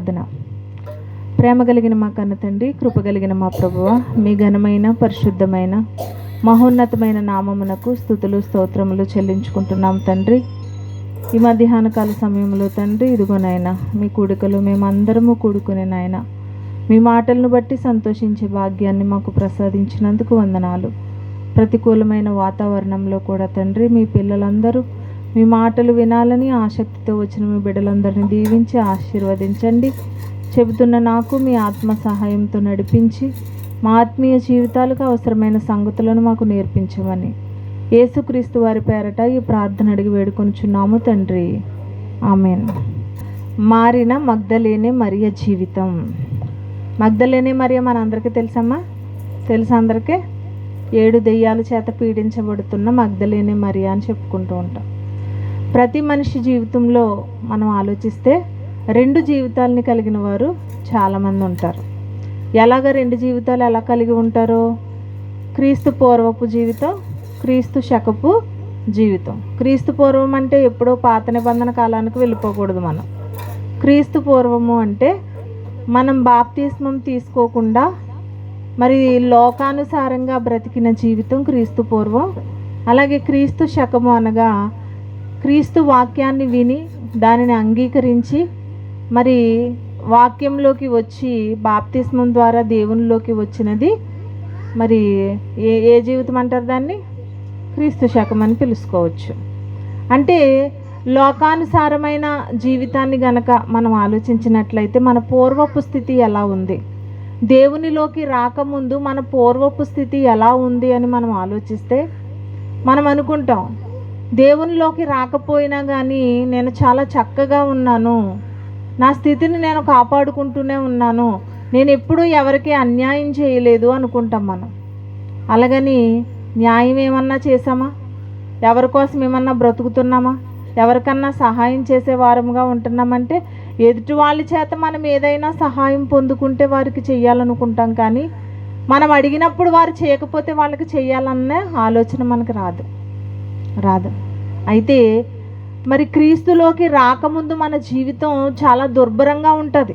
ప్రార్థన. ప్రేమ కలిగిన మా కన్న తండ్రి, కృప కలిగిన మా ప్రభువ, మీ ఘనమైన పరిశుద్ధమైన మహోన్నతమైన నామమునకు స్తుతులు స్తోత్రములు చెల్లించుకుంటున్నాం తండ్రి. ఈ మధ్యాహ్న కాల సమయంలో తండ్రి, ఇదిగో నాయన మీ కూడికలు మేమందరము కూడుకునే నాయన మీ మాటలను బట్టి సంతోషించే భాగ్యాన్ని మాకు ప్రసాదించినందుకు వందనాలు. ప్రతికూలమైన వాతావరణంలో కూడా తండ్రి, మీ పిల్లలందరూ మీ మాటలు వినాలని ఆసక్తితో వచ్చిన మీ బిడ్డలందరినీ దీవించి ఆశీర్వదించండి. చెబుతున్న నాకు మీ ఆత్మ సహాయంతో నడిపించి మా ఆత్మీయ జీవితాలకు అవసరమైన సంగతులను మాకు నేర్పించమని యేసుక్రీస్తు వారి పేరట ఈ ప్రార్థన అడిగి వేడుకొనుచున్నాము తండ్రి, ఆమేన్. మారిన మగ్దలేనే మరియ జీవితం. మగ్దలేనే మరియ మనందరికీ తెలుసమ్మా? తెలుసా అందరికీ? 7 దెయ్యాల చేత పీడించబడుతున్న మగ్దలేనే మరియ అని చెప్పుకుంటూ ఉంటాం. ప్రతి మనిషి జీవితంలో మనం ఆలోచిస్తే 2 జీవితాలని కలిగిన వారు చాలామంది ఉంటారు. ఎలాగ 2 జీవితాలు ఎలా కలిగి ఉంటారో, క్రీస్తు పూర్వపు జీవితం, క్రీస్తు శకపు జీవితం. క్రీస్తు పూర్వం అంటే ఎప్పుడో పాత నిబంధన కాలానికి వెళ్ళిపోకూడదు. మనం క్రీస్తు పూర్వము అంటే మనం బాప్తిస్మం తీసుకోకుండా మరి లోకానుసారంగా బ్రతికిన జీవితం క్రీస్తు పూర్వం. అలాగే క్రీస్తు శకము అనగా క్రీస్తు వాక్యాన్ని విని దానిని అంగీకరించి మరి వాక్యంలోకి వచ్చి బాప్తిస్మం ద్వారా దేవునిలోకి వచ్చినది మరి ఏ జీవితం అంటారు దాన్ని? క్రీస్తు శకం అని పిలుచుకోవచ్చు. అంటే లోకానుసారమైన జీవితాన్ని గనక మనం ఆలోచించినట్లయితే మన పూర్వపు స్థితి ఎలా ఉంది, దేవునిలోకి రాకముందు మన పూర్వపు స్థితి ఎలా ఉంది అని మనం ఆలోచిస్తే మనం అనుకుంటాం, దేవునిలోకి రాకపోయినా కానీ నేను చాలా చక్కగా ఉన్నాను, నా స్థితిని నేను కాపాడుకుంటూనే ఉన్నాను, నేను ఎప్పుడూ ఎవరికి అన్యాయం చేయలేదు అనుకుంటాం మనం. అలాగని న్యాయం ఏమన్నా చేసామా? ఎవరి కోసం ఏమన్నా బ్రతుకుతున్నామా? ఎవరికన్నా సహాయం చేసే వారముగా ఉంటున్నామంటే ఎదుటి వాళ్ళ చేత మనం ఏదైనా సహాయం పొందుకుంటే వారికి చెయ్యాలనుకుంటాం, కానీ మనం అడిగినప్పుడు వారు చేయకపోతే వాళ్ళకి చెయ్యాలన్న ఆలోచన మనకు రాదు. అయితే మరి క్రీస్తులోకి రాకముందు మన జీవితం చాలా దుర్భరంగా ఉంటుంది.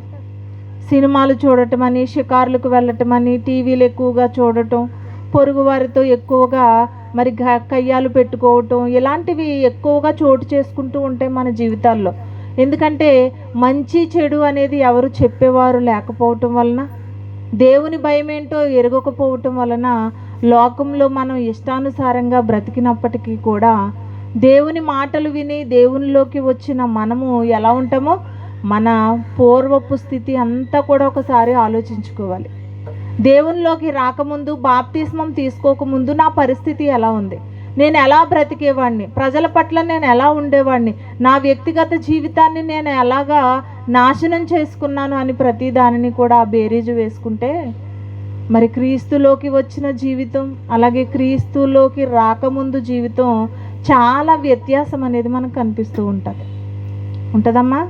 సినిమాలు చూడటం అని, షికారులకు వెళ్ళటం అని, టీవీలు ఎక్కువగా చూడటం, పొరుగు వారితో ఎక్కువగా మరి కయ్యాలు పెట్టుకోవటం, ఇలాంటివి ఎక్కువగా చోటు చేసుకుంటూ ఉంటాయి మన జీవితాల్లో. ఎందుకంటే మంచి చెడు అనేది ఎవరు చెప్పేవారు లేకపోవటం వలన, దేవుని భయం ఏంటో ఎరగకపోవటం వలన లోకంలో మనం ఇష్టానుసారంగా బ్రతికినప్పటికీ కూడా దేవుని మాటలు విని దేవునిలోకి వచ్చిన మనము ఎలా ఉంటామో మన పూర్వపు స్థితి అంతా కూడా ఒకసారి ఆలోచించుకోవాలి. దేవునిలోకి రాకముందు, బాప్తిస్మం తీసుకోకముందు నా పరిస్థితి ఎలా ఉంది, నేను ఎలా బ్రతికేవాడిని, ప్రజల పట్ల నేను ఎలా ఉండేవాడిని, నా వ్యక్తిగత జీవితాన్ని నేను ఎలాగా నాశనం చేసుకున్నాను అని ప్రతి దానిని కూడా బేరీజు వేసుకుంటే మరి క్రీస్తులోకి వచ్చిన జీవితం అలాగే క్రీస్తులోకి రాకముందు జీవితం చాలా వ్యత్యాసం అనేది మనకు కనిపిస్తూ ఉంటుందమ్మా.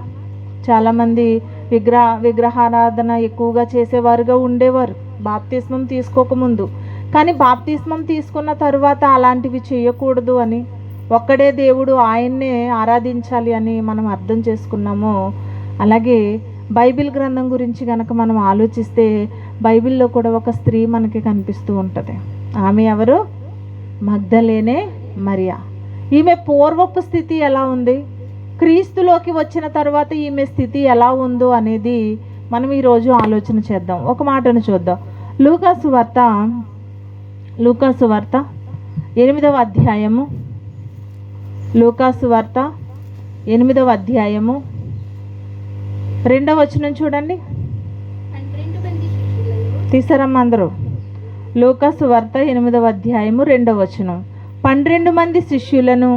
చాలామంది విగ్రహారాధన ఎక్కువగా చేసేవారుగా ఉండేవారు బాప్తిస్మం తీసుకోకముందు. కానీ బాప్తిస్మం తీసుకున్న తరువాత అలాంటివి చేయకూడదు అని, ఒక్కడే దేవుడు, ఆయన్నే ఆరాధించాలి అని మనం అర్థం చేసుకున్నాము. అలాగే బైబిల్ గ్రంథం గురించి కనుక మనం ఆలోచిస్తే బైబిల్లో కూడా ఒక స్త్రీ మనకి కనిపిస్తూ ఉంటుంది. ఆమె ఎవరు? మగ్దలేనే మరియ. ఈమె పూర్వపు స్థితి ఎలా ఉంది, క్రీస్తులోకి వచ్చిన తర్వాత ఈమె స్థితి ఎలా ఉందో అనేది మనం ఈరోజు ఆలోచన చేద్దాం. ఒక మాటను చూద్దాం. లూకాసు వార్త 8వ అధ్యాయము, లూకాసు వార్త 8వ అధ్యాయము 2వ వచనం చూడండి. తీసారమ్మ అందరూ? లూకాసు వార్త 8వ అధ్యాయము 2వ వచనం. 12 మంది శిష్యులను,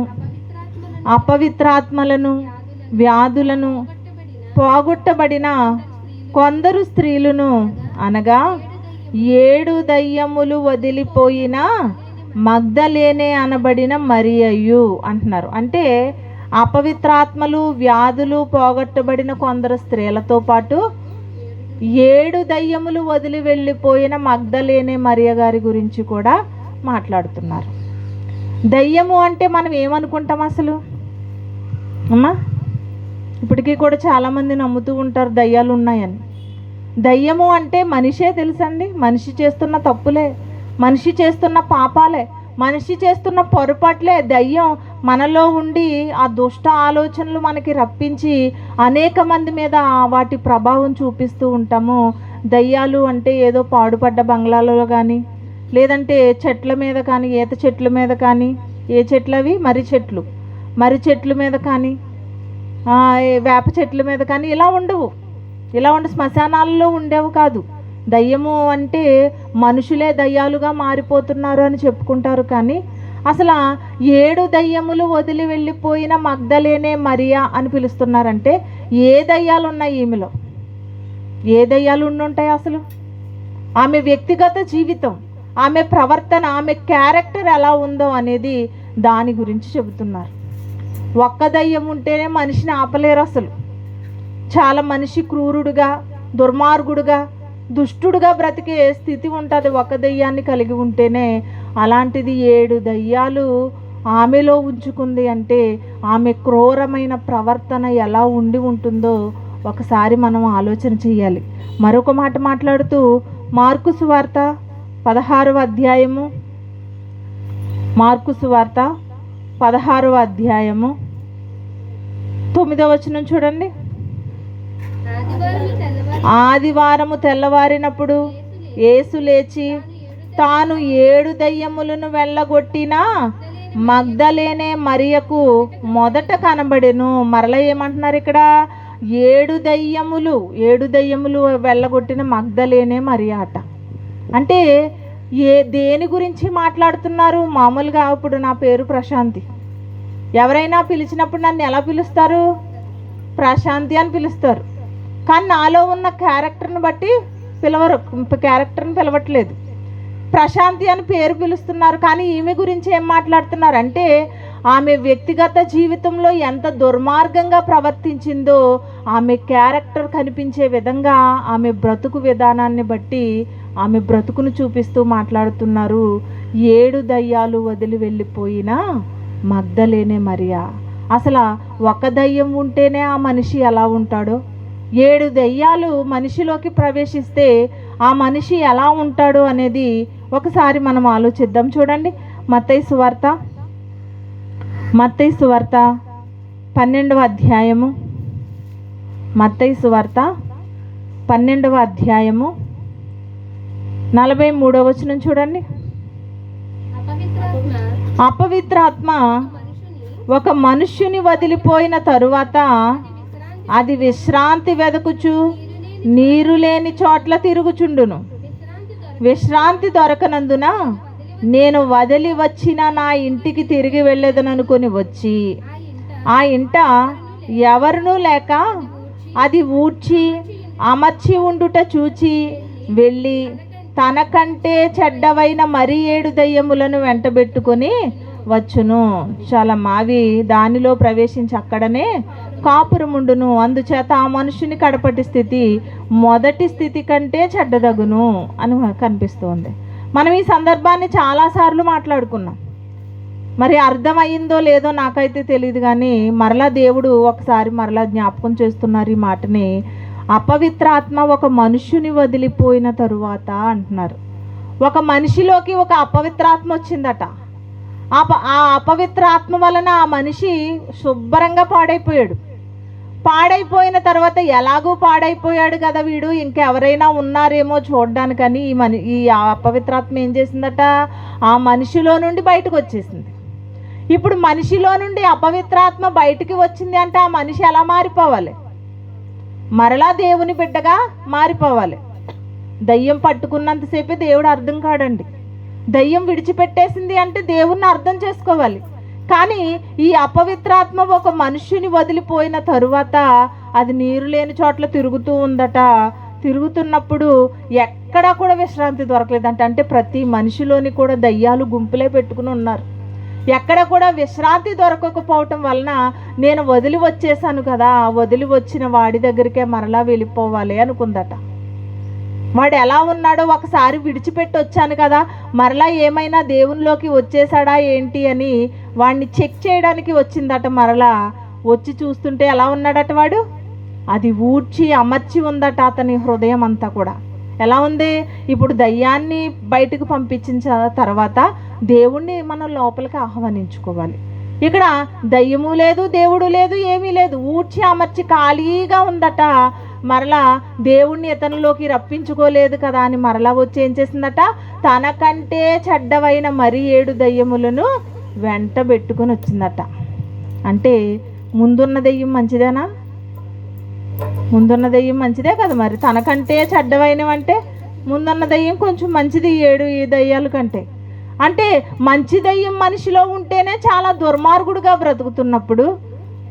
అపవిత్రాత్మలను, వ్యాధులను పోగొట్టబడిన కొందరు స్త్రీలను, అనగా 7 దయ్యములు వదిలిపోయిన మగ్దలేనే అనబడిన మరియయు అంటున్నారు. అంటే అపవిత్రాత్మలు, వ్యాధులు పోగొట్టబడిన కొందరు స్త్రీలతో పాటు 7 దయ్యములు వదిలి వెళ్ళిపోయిన మగ్దలేనే మరియ గారి గురించి కూడా మాట్లాడుతున్నారు. దయ్యము అంటే మనం ఏమనుకుంటాం అసలు అమ్మా? ఇప్పటికీ కూడా చాలామంది నమ్ముతూ ఉంటారు దయ్యాలు ఉన్నాయని. దయ్యము అంటే మనిషే తెలుసండి. మనిషి చేస్తున్న తప్పులే, మనిషి చేస్తున్న పాపాలే, మనిషి చేస్తున్న పొరపాట్లే దయ్యం మనలో ఉండి ఆ దుష్ట ఆలోచనలు మనకి రప్పించి అనేక మంది మీద వాటి ప్రభావం చూపిస్తూ ఉంటాము. దయ్యాలు అంటే ఏదో పాడుపడ్డ బంగ్లాలలో కానీ, లేదంటే చెట్ల మీద కానీ, ఈత చెట్ల మీద కానీ, ఏ చెట్లు అవి మర్రి చెట్ల మీద కానీ, వేప చెట్ల మీద కానీ ఇలా ఉండవు. ఇలా ఉండి శ్మశానాలలో ఉండేవి కాదు. దయ్యము అంటే మనుషులే దయ్యాలుగా మారిపోతున్నారు అని చెప్పుకుంటారు. కానీ అసలు 7 దయ్యములు వదిలి వెళ్ళిపోయిన మగ్దలేనే మరియా అని పిలుస్తున్నారంటే ఏ దయ్యాలు ఉన్నాయి ఈమెలో? ఏ దయ్యాలు ఉండుంటాయి అసలు? ఆమె వ్యక్తిగత జీవితం, ఆమె ప్రవర్తన, ఆమె క్యారెక్టర్ ఎలా ఉందో అనేది దాని గురించి చెబుతున్నారు. ఒక్క దయ్యం ఉంటేనే మనిషిని ఆపలేరు అసలు. చాలా మనిషి క్రూరుడుగా, దుర్మార్గుడుగా, దుష్టుడుగా బ్రతికే స్థితి ఉంటుంది ఒక దయ్యాన్ని కలిగి ఉంటేనే. అలాంటిది 7 దయ్యాలు ఆమెలో ఉంచుకుంది అంటే ఆమె క్రూరమైన ప్రవర్తన ఎలా ఉండి ఉంటుందో ఒకసారి మనం ఆలోచన చేయాలి. మరొక మాట మాట్లాడుతూ మార్కు సువార్త 16వ అధ్యాయము, మార్కు సువార్త 16వ అధ్యాయము 9వ వచనం చూడండి. ఆదివారము తెల్లవారినప్పుడు యేసు లేచి తాను 7 దయ్యములను వెళ్ళగొట్టిన మగ్దలేనే మరియకు మొదట కనబడెను. మరలా ఏమంటున్నారు ఇక్కడ? 7 దయ్యములు వెళ్ళగొట్టిన మగ్దలేనే మరియా అట. అంటే దేని గురించి మాట్లాడుతున్నారు? మామూలుగా ఇప్పుడు నా పేరు ప్రశాంతి. ఎవరైనా పిలిచినప్పుడు నన్ను ఎలా పిలుస్తారు? ప్రశాంతి అని పిలుస్తారు. కానీ నాలో ఉన్న క్యారెక్టర్ని బట్టి క్యారెక్టర్ని పిలవట్లేదు, ప్రశాంతి అని పేరు పిలుస్తున్నారు. కానీ ఈమె గురించి ఏం మాట్లాడుతున్నారు అంటే ఆమె వ్యక్తిగత జీవితంలో ఎంత దుర్మార్గంగా ప్రవర్తించిందో ఆమె క్యారెక్టర్ కనిపించే విధంగా ఆమె బ్రతుకు విధానాన్ని బట్టి ఆమె బ్రతుకును చూపిస్తూ మాట్లాడుతున్నారు. 7 దయ్యాలు వదిలి వెళ్ళిపోయిన మగ్దలేనే మరియా. అసలు ఒక దయ్యం ఉంటేనే ఆ మనిషి ఎలా ఉంటాడో, 7 దయ్యాలు మనిషిలోకి ప్రవేశిస్తే ఆ మనిషి ఎలా ఉంటాడో అనేది ఒకసారి మనం ఆలోచిద్దాం. చూడండి, మత్తయి సువార్త 12వ అధ్యాయము, మత్తయి సువార్త 12వ అధ్యాయము 43వ వచనం చూడండి. అపవిత్రాత్మ ఒక మనుష్యుని వదిలిపోయిన తరువాత అది విశ్రాంతి వెదకుచు నీరు లేని చోట్ల తిరుగుచుండును. విశ్రాంతి దొరకనందున నేను వదిలి వచ్చిన నా ఇంటికి తిరిగి వెళ్ళేదననుకొని వచ్చి ఆ ఇంట ఎవరునూ లేక అది ఊడ్చి అమర్చి ఉండుట చూచి వెళ్ళి తనకంటే చెడ్డవైన మరి 7 దయ్యములను వెంటబెట్టుకొని వచ్చును. చాలా మావి దానిలో ప్రవేశించి అక్కడనే కాపురముండును. అందుచేత ఆ మనుషుని కడపటి స్థితి మొదటి స్థితి కంటే చెడ్డదగును అని కనిపిస్తుంది. మనం ఈ సందర్భాన్ని చాలాసార్లు మాట్లాడుకున్నాం. మరి అర్థమయ్యిందో లేదో నాకైతే తెలియదు, కానీ మరలా దేవుడు ఒకసారి మరలా జ్ఞాపకం చేస్తున్నారు ఈ మాటని. అపవిత్రాత్మ ఒక మనుష్యుని వదిలిపోయిన తరువాత అంటున్నారు. ఒక మనిషిలోకి ఒక అపవిత్రాత్మ వచ్చిందట. ఆ అపవిత్రాత్మ వలన ఆ మనిషి శుభ్రంగా పాడైపోయిన తర్వాత ఎలాగూ పాడైపోయాడు కదా వీడు, ఇంకెవరైనా ఉన్నారేమో చూడడానికని ఈ అపవిత్రాత్మ ఏం చేసిందట? ఆ మనిషిలో నుండి బయటకు వచ్చేసింది. ఇప్పుడు మనిషిలో నుండి అపవిత్రాత్మ బయటికి వచ్చింది అంటే ఆ మనిషి ఎలా మారిపోవాలి? మరలా దేవుని బిడ్డగా మారిపోవాలి. దయ్యం పట్టుకున్నంతసేపే దేవుడు అర్థం కాడండి. దయ్యం విడిచిపెట్టేసింది అంటే దేవుణ్ణి అర్థం చేసుకోవాలి. కానీ ఈ అపవిత్రాత్మ ఒక మనుష్యుని వదిలిపోయిన తరువాత అది నీరు లేని చోట్ల తిరుగుతూ ఉందట. తిరుగుతున్నప్పుడు ఎక్కడా కూడా విశ్రాంతి దొరకలేదంట. అంటే ప్రతి మనిషిలోని కూడా దయ్యాలు గుంపులే పెట్టుకుని ఉన్నారు. ఎక్కడ కూడా విశ్రాంతి దొరకకపోవటం వలన నేను వదిలి వచ్చేసాను కదా, వదిలి వచ్చిన వాడి దగ్గరికే మరలా వెళ్ళిపోవాలి అనుకుందట. వాడు ఎలా ఉన్నాడో ఒకసారి విడిచిపెట్టి వచ్చాను కదా, మరలా ఏమైనా దేవునిలోకి వచ్చేసాడా ఏంటి అని వాడిని చెక్ చేయడానికి వచ్చిందట. మరలా వచ్చి చూస్తుంటే ఎలా ఉన్నాడట వాడు? అది ఊడ్చి అమర్చి ఉందట అతని హృదయం అంతా కూడా. ఎలా ఉంది? ఇప్పుడు దయ్యాన్ని బయటకు పంపించిన తర్వాత దేవుణ్ణి మనం లోపలికి ఆహ్వానించుకోవాలి. ఇక్కడ దయ్యము లేదు, దేవుడు లేదు, ఏమీ లేదు, ఊడ్చి అమర్చి ఖాళీగా ఉందట. మరలా దేవుణ్ణి ఇతనిలోకి రప్పించుకోలేదు కదా అని మరలా వచ్చి ఏం చేసిందట? తనకంటే చెడ్డవైన మరి 7 దయ్యములను వెంట పెట్టుకొని వచ్చిందట. అంటే ముందున్న దెయ్యం మంచిదేనా? ముందున్న దెయ్యం మంచిదే కదా. మరి తనకంటే చెడ్డవైనవంటే ముందున్న దెయ్యం కొంచెం మంచిది 7 ఈ దయ్యాల కంటే. అంటే మంచి దెయ్యం మనిషిలో ఉంటేనే చాలా దుర్మార్గుడుగా బ్రతుకుతున్నప్పుడు,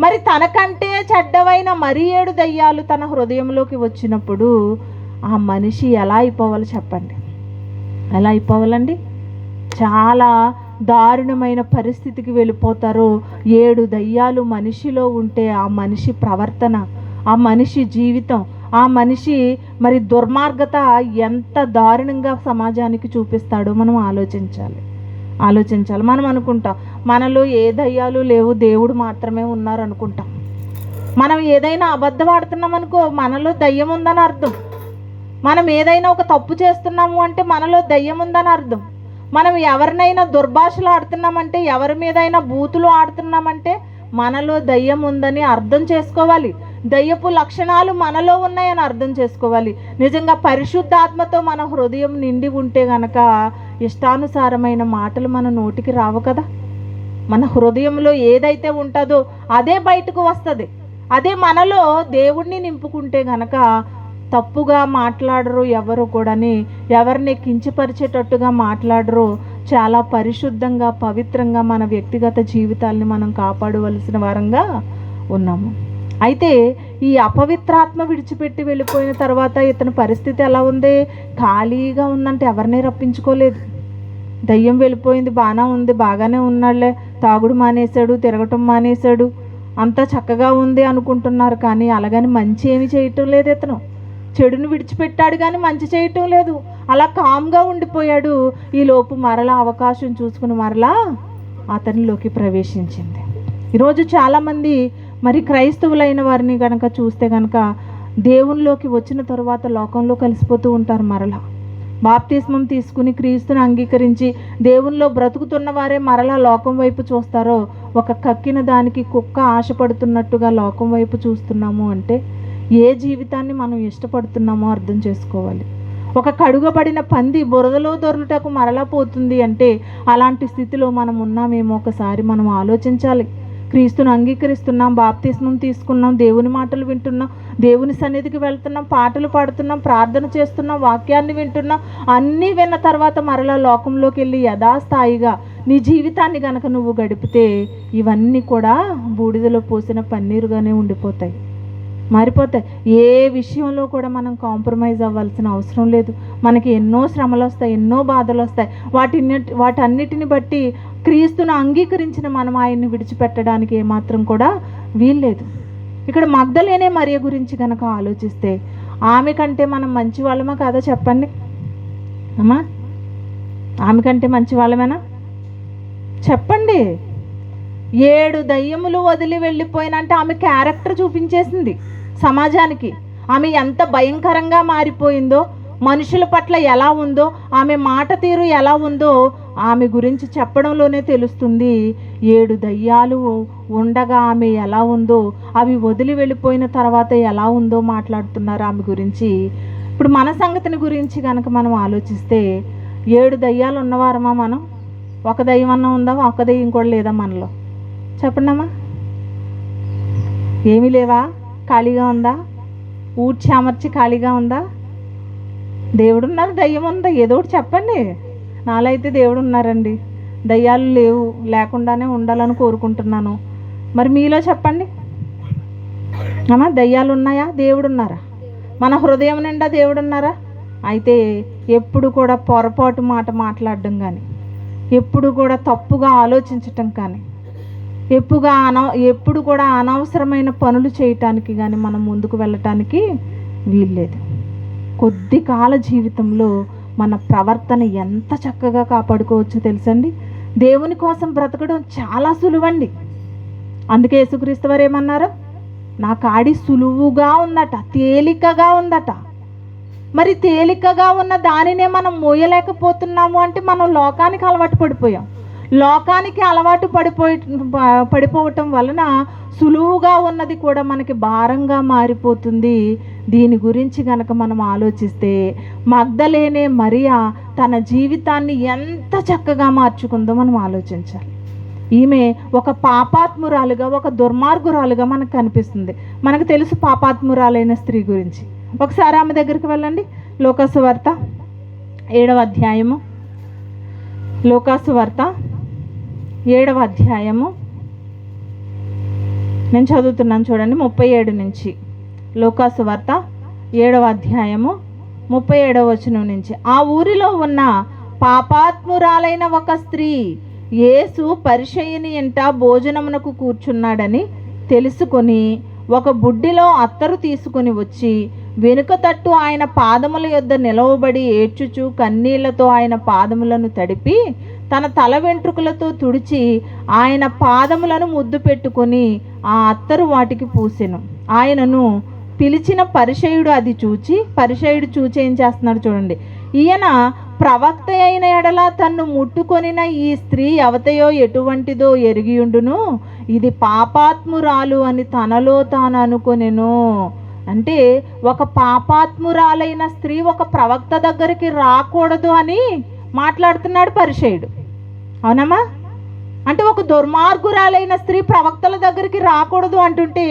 మరి తనకంటే చెడ్డవైన మరి 7 దయ్యాలు తన హృదయంలోకి వచ్చినప్పుడు ఆ మనిషి ఎలా అయిపోవాలి చెప్పండి? ఎలా అయిపోవాలండి? చాలా దారుణమైన పరిస్థితికి వెళ్ళిపోతారు. 7 దయ్యాలు మనిషిలో ఉంటే ఆ మనిషి ప్రవర్తన, ఆ మనిషి జీవితం, ఆ మనిషి మరి దుర్మార్గత ఎంత దారుణంగా సమాజానికి చూపిస్తాడో మనం ఆలోచించాలి. మనం అనుకుంటాం మనలో ఏ దయ్యాలు లేవు, దేవుడు మాత్రమే ఉన్నారు అనుకుంటాం. మనం ఏదైనా అబద్ధం ఆడుతున్నాం అనుకో, మనలో దయ్యం ఉందని అర్థం. మనం ఏదైనా ఒక తప్పు చేస్తున్నాము అంటే మనలో దయ్యం ఉందని అర్థం. మనం ఎవరినైనా దుర్భాషలు ఆడుతున్నామంటే, ఎవరి మీదైనా బూతులు ఆడుతున్నామంటే మనలో దయ్యం ఉందని అర్థం చేసుకోవాలి. దయ్యపు లక్షణాలు మనలో ఉన్నాయని అర్థం చేసుకోవాలి. నిజంగా పరిశుద్ధాత్మతో మన హృదయం నిండి ఉంటే గనక ఇష్టానుసారమైన మాటలు మన నోటికి రావు కదా. మన హృదయంలో ఏదైతే ఉంటుందో అదే బయటకు వస్తుంది. అదే మనలో దేవుణ్ణి నింపుకుంటే గనక తప్పుగా మాట్లాడరు ఎవరు కూడాని, ఎవరిని కించపరిచేటట్టుగా మాట్లాడరు. చాలా పరిశుద్ధంగా పవిత్రంగా మన వ్యక్తిగత జీవితాల్ని మనం కాపాడవలసిన వారంగా ఉన్నాము. అయితే ఈ అపవిత్రాత్మ విడిచిపెట్టి వెళ్ళిపోయిన తర్వాత ఇతని పరిస్థితి ఎలా ఉంది? ఖాళీగా ఉందంటే ఎవరిని రప్పించుకోలేదు. దయ్యం వెళ్ళిపోయింది, బాగానే ఉన్నాడులే, తాగుడు మానేశాడు, తిరగటం మానేశాడు, అంతా చక్కగా ఉంది అనుకుంటున్నారు. కానీ అలాగని మంచి ఏమి చేయటం లేదు. ఇతను చెడును విడిచిపెట్టాడు కానీ మంచి చేయటం లేదు. అలా కామ్గా ఉండిపోయాడు. ఈలోపు మరలా అవకాశం చూసుకుని మరలా అతనిలోకి ప్రవేశించింది. ఈరోజు చాలామంది మరి క్రైస్తవులైన వారిని కనుక చూస్తే కనుక దేవునిలోకి వచ్చిన తర్వాత లోకంలో కలిసిపోతూ ఉంటారు. మరలా బాప్తిస్మం తీసుకుని క్రీస్తుని అంగీకరించి దేవునిలో బ్రతుకుతున్న వారే మరలా లోకం వైపు చూస్తారో, ఒక కక్కిన దానికి కుక్క ఆశపడుతున్నట్టుగా లోకం వైపు చూస్తున్నాము అంటే ఏ జీవితాన్ని మనం ఇష్టపడుతున్నామో అర్థం చేసుకోవాలి. ఒక కడుగబడిన పంది బురదలో దొరుకుటకు మరలా పోతుంది అంటే అలాంటి స్థితిలో మనం ఉన్నామేమో ఒకసారి మనం ఆలోచించాలి. క్రీస్తుని అంగీకరిస్తున్నాం, బాప్తిస్మం తీసుకున్నాం, దేవుని మాటలు వింటున్నాం, దేవుని సన్నిధికి వెళ్తున్నాం, పాటలు పాడుతున్నాం, ప్రార్థన చేస్తున్నాం, వాక్యాన్ని వింటున్నాం. అన్నీ విన్న తర్వాత మరలా లోకంలోకి వెళ్ళి యథాస్థాయిగా నీ జీవితాన్ని గనక నువ్వు గడిపితే ఇవన్నీ కూడా బూడిదలో పోసిన పన్నీరుగానే ఉండిపోతాయి, మారిపోతాయి. ఏ విషయంలో కూడా మనం కాంప్రమైజ్ అవ్వాల్సిన అవసరం లేదు. మనకి ఎన్నో శ్రమలు వస్తాయి, ఎన్నో బాధలు వస్తాయి. వాటన్నిటిని బట్టి క్రీస్తును అంగీకరించిన మనం ఆయన్ని విడిచిపెట్టడానికి ఏమాత్రం కూడా వీల్లేదు. ఇక్కడ మగ్దలేనే మరియ గురించి కనుక ఆలోచిస్తే ఆమె కంటే మనం మంచి వాళ్ళమా కాదా చెప్పండి అమ్మా? ఆమె కంటే మంచి వాళ్ళమేనా చెప్పండి? 7 దయ్యములు వదిలి వెళ్ళిపోయినంటే ఆమె క్యారెక్టర్ చూపించేసింది సమాజానికి. ఆమె ఎంత భయంకరంగా మారిపోయిందో, మనుషుల పట్ల ఎలా ఉందో, ఆమె మాట తీరు ఎలా ఉందో ఆమె గురించి చెప్పడంలోనే తెలుస్తుంది. 7 దయ్యాలు ఉండగా ఆమె ఎలా ఉందో, అవి వదిలి వెళ్ళిపోయిన తర్వాత ఎలా ఉందో మాట్లాడుతున్నారు ఆమె గురించి. ఇప్పుడు మన సంగతిని గురించి కనుక మనం ఆలోచిస్తే 7 దయ్యాలు ఉన్నవారమా మనం? ఒక దయ్యం అన్నా ఉందా? ఒక దయ్యం కూడా లేదా మనలో? చెప్పండమ్మా. ఏమీ లేవా? ఖాళీగా ఉందా? ఊడ్చి అమర్చి ఖాళీగా ఉందా? దేవుడు ఉన్నారు, దయ్యం ఉందా? ఏదో ఒకటి చెప్పండి. నాలో అయితే దేవుడు ఉన్నారండి, దయ్యాలు లేవు, లేకుండానే ఉండాలని కోరుకుంటున్నాను. మరి మీలో చెప్పండి అమ్మా, దయ్యాలు ఉన్నాయా? దేవుడు ఉన్నారా? మన హృదయం నిండా దేవుడు ఉన్నారా? అయితే ఎప్పుడు కూడా పొరపాటు మాట మాట్లాడడం కానీ, ఎప్పుడు కూడా తప్పుగా ఆలోచించటం కానీ, ఎప్పుడు కూడా అనవసరమైన పనులు చేయటానికి కానీ మనం ముందుకు వెళ్ళటానికి వీల్లేదు. కొద్ది కాల జీవితంలో మన ప్రవర్తన ఎంత చక్కగా కాపాడుకోవచ్చో తెలుసండి. దేవుని కోసం బ్రతకడం చాలా సులువండి, అందుకే యేసుక్రీస్తు వారు ఏమన్నారు? నా కాడి సులువుగా ఉందట, తేలికగా ఉందట. మరి తేలికగా ఉన్న దానినే మనం మోయలేకపోతున్నాము అంటే మనం లోకానికి అలవాటు పడిపోయాం. లోకానికి అలవాటు పడిపోవటం వలన సులువుగా ఉన్నది కూడా మనకి భారంగా మారిపోతుంది. దీని గురించి కనుక మనం ఆలోచిస్తే మగ్దలేనే మరియా తన జీవితాన్ని ఎంత చక్కగా మార్చుకుందో మనం ఆలోచించాలి. ఈమె ఒక పాపాత్మురాలుగా, ఒక దుర్మార్గురాలుగా మనకు కనిపిస్తుంది. మనకు తెలుసు పాపాత్మురాలైన స్త్రీ గురించి. ఒకసారి ఆమె దగ్గరికి వెళ్ళండి. లూకాసు వార్త 7వ అధ్యాయము. లూకాసు వార్త 7వ అధ్యాయము నేను చదువుతున్నాను చూడండి, 37 నుంచి. లూకాసు వార్త 7వ అధ్యాయము 37వ వచనం నుంచి. ఆ ఊరిలో ఉన్న పాపాత్మురాలైన ఒక స్త్రీ యేసు పరిసయ్యుని ఇంట భోజనమునకు కూర్చున్నాడని తెలుసుకొని ఒక బుడ్డిలో అత్తరు తీసుకొని వచ్చి వెనుక తట్టు ఆయన పాదముల యొద్ద నిలవబడి ఏడ్చుచు కన్నీళ్లతో ఆయన పాదములను తడిపి తన తల వెంట్రుకలతో తుడిచి ఆయన పాదములను ముద్దు పెట్టుకొని ఆ అత్తరు వాటికి పూసెను. ఆయనను పిలిచిన పరిసయ్యుడు అది చూచి, పరిసయ్యుడు చూచి ఏం చేస్తున్నాడు చూడండి, ఈయన ప్రవక్త అయిన ఎడల తన్ను ముట్టుకొనిన ఈ స్త్రీ ఎవతయో ఎటువంటిదో ఎరిగియుండును, ఇది పాపాత్మురాలు అని తనలో తాను అనుకొనెను. అంటే ఒక పాపాత్మురాలైన స్త్రీ ఒక ప్రవక్త దగ్గరికి రాకూడదు అని మాట్లాడుతున్నాడు పరిసయ్యుడు. అవునమ్మా? అంటే ఒక దుర్మార్గురాలైన స్త్రీ ప్రవక్తల దగ్గరికి రాకూడదు అంటుంటే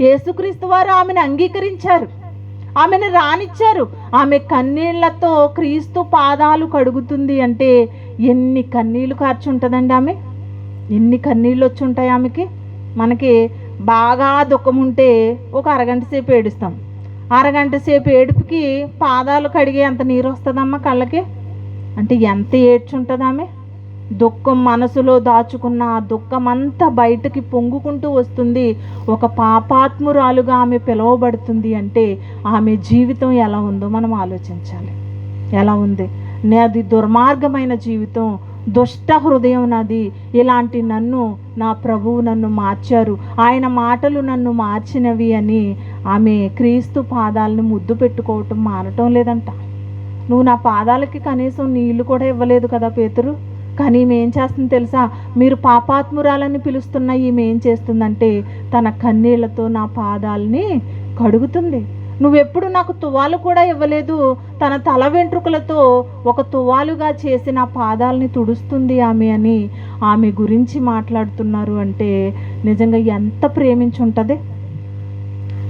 యేసుక్రీస్తు వారు ఆమెను అంగీకరించారు, ఆమెను రానిచ్చారు. ఆమె కన్నీళ్లతో క్రీస్తు పాదాలు కడుగుతుంది అంటే ఎన్ని కన్నీళ్లు కార్చుంటుందండి ఆమె, ఎన్ని కన్నీళ్ళు వచ్చి ఉంటాయి ఆమెకి. మనకి బాగా దుఃఖం ఉంటే ఒక అరగంట సేపు ఏడుస్తాం. అరగంట సేపు ఏడుపుకి పాదాలు కడిగే అంత నీరు వస్తుందమ్మా కళ్ళకి. అంటే ఎంత ఏడ్చుంటుంది ఆమె. దుఃఖం మనసులో దాచుకున్న ఆ దుఃఖం అంతా బయటకి పొంగుకుంటూ వస్తుంది. ఒక పాపాత్మురాలుగా ఆమె పిలువబడుతుంది అంటే ఆమె జీవితం ఎలా ఉందో మనం ఆలోచించాలి. ఎలా ఉంది? నాది దుర్మార్గమైన జీవితం, దుష్ట హృదయం నాది. ఇలాంటి నన్ను నా ప్రభువు నన్ను మార్చారు, ఆయన మాటలు నన్ను మార్చినవి అని ఆమె క్రీస్తు పాదాలను ముద్దు పెట్టుకోవటం మానటం లేదంట. నువ్వు నా పాదాలకి కనీసం నీళ్లు కూడా ఇవ్వలేదు కదా పేతురు. కానీ ఈమె ఏం చేస్తుంది తెలుసా? మీరు పాపాత్మురాలని పిలుస్తున్న ఈమె ఏం చేస్తుందంటే తన కన్నీళ్లతో నా పాదాలని కడుగుతుంది. నువ్వెప్పుడు నాకు తువాలు కూడా ఇవ్వలేదు, తన తల వెంట్రుకలతో ఒక తువాలుగా చేసి నా పాదాలని తుడుస్తుంది ఆమె అని ఆమె గురించి మాట్లాడుతున్నారు. అంటే నిజంగా ఎంత ప్రేమించుంటుంది.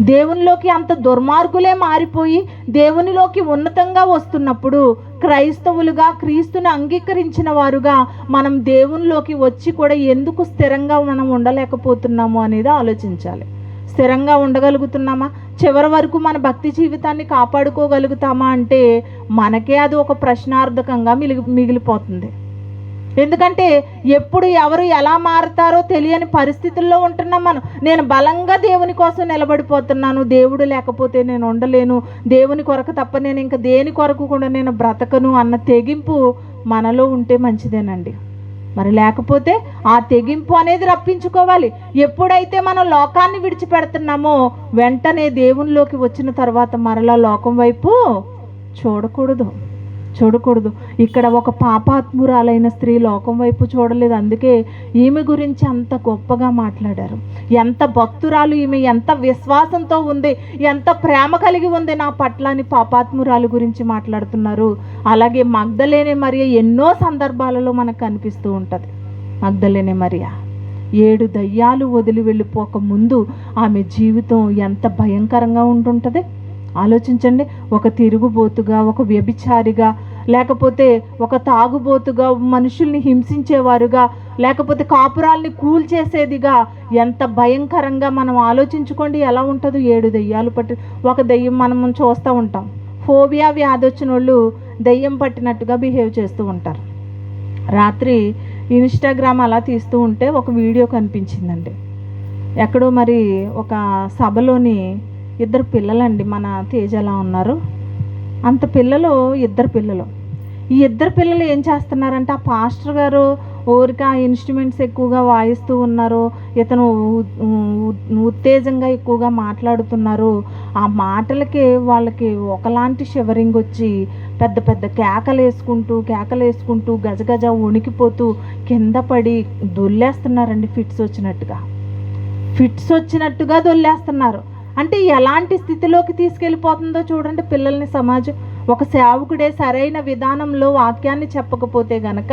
దేవునిలోకి అంత దుర్మార్గులే మారిపోయి దేవునిలోకి ఉన్నతంగా వస్తున్నప్పుడు క్రైస్తవులుగా, క్రీస్తుని అంగీకరించిన వారుగా మనం దేవునిలోకి వచ్చి కూడా ఎందుకు స్థిరంగా మనం ఉండలేకపోతున్నాము అనేది ఆలోచించాలి. స్థిరంగా ఉండగలుగుతున్నామా? చివరి వరకు మన భక్తి జీవితాన్ని కాపాడుకోగలుగుతామా అంటే మనకే అది ఒక ప్రశ్నార్థకంగా మిగిలిపోతుంది. ఎందుకంటే ఎప్పుడు ఎవరు ఎలా మారుతారో తెలియని పరిస్థితుల్లో ఉంటున్నాం మనం. నేను బలంగా దేవుని కోసం నిలబడిపోతున్నాను, దేవుడు లేకపోతే నేను ఉండలేను, దేవుని కొరకు తప్ప నేను ఇంకా దేని కొరకు కూడా నేను బ్రతకను అన్న తెగింపు మనలో ఉంటే మంచిదేనండి. మరి లేకపోతే ఆ తెగింపు అనేది రప్పించుకోవాలి. ఎప్పుడైతే మనం లోకాన్ని విడిచిపెడుతున్నామో వెంటనే దేవునిలోకి వచ్చిన తర్వాత మరలా లోకం వైపు చూడకూడదు. ఇక్కడ ఒక పాపాత్మురాలైన స్త్రీ లోకం వైపు చూడలేదు. అందుకే ఈమె గురించి అంత గొప్పగా మాట్లాడారు. ఎంత భక్తురాలు ఈమె, ఎంత విశ్వాసంతో ఉంది, ఎంత ప్రేమ కలిగి ఉంది నా పట్ల అని పాపాత్మురాలు గురించి మాట్లాడుతున్నారు. అలాగే మగ్దలేనే మరియ ఎన్నో సందర్భాలలో మనకు కనిపిస్తూ ఉంటుంది. మగ్దలేనే మరియ 7 దయ్యాలు వదిలి వెళ్ళిపోక ముందు ఆమె జీవితం ఎంత భయంకరంగా ఉంటుంటుంది ఆలోచించండి. ఒక తిరుగుబోతుగా, ఒక వ్యభిచారిగా, లేకపోతే ఒక తాగుబోతుగా, మనుషుల్ని హింసించేవారుగా, లేకపోతే కాపురాల్ని కూల్చేసేదిగా ఎంత భయంకరంగా మనం ఆలోచించుకోండి ఎలా ఉంటుందో. 7 దెయ్యాలు పట్టి ఒక దెయ్యం మనం చూస్తూ ఉంటాం. ఫోబియా వ్యాధి వచ్చిన వాళ్ళు దెయ్యం పట్టినట్టుగా బిహేవ్ చేస్తూ ఉంటారు. రాత్రి ఇన్స్టాగ్రామ్ అలా తీస్తూ ఉంటే ఒక వీడియో కనిపించిందండి. ఎక్కడో మరి ఒక సభలోని 2 పిల్లలండి, మన తేజ ఎలా ఉన్నారు అంత పిల్లలు, 2 పిల్లలు. ఈ 2 పిల్లలు ఏం చేస్తున్నారంటే ఆ పాస్టర్ గారు ఊరికే ఆ ఇన్స్ట్రుమెంట్స్ ఎక్కువగా వాయిస్తూ ఉన్నారు, ఇతను ఉత్తేజంగా ఎక్కువగా మాట్లాడుతున్నారు. ఆ మాటలకి వాళ్ళకి ఒకలాంటి షివరింగ్ వచ్చి పెద్ద పెద్ద కేకలేసుకుంటూ గజగజ వణికిపోతూ కింద పడి దొల్లేస్తున్నారండి. ఫిట్స్ వచ్చినట్టుగా దొల్లేస్తున్నారు. అంటే ఎలాంటి స్థితిలోకి తీసుకెళ్ళిపోతుందో చూడండి పిల్లల్ని సమాజం. ఒక సేవకుడే సరైన విధానంలో వాక్యాన్ని చెప్పకపోతే గనక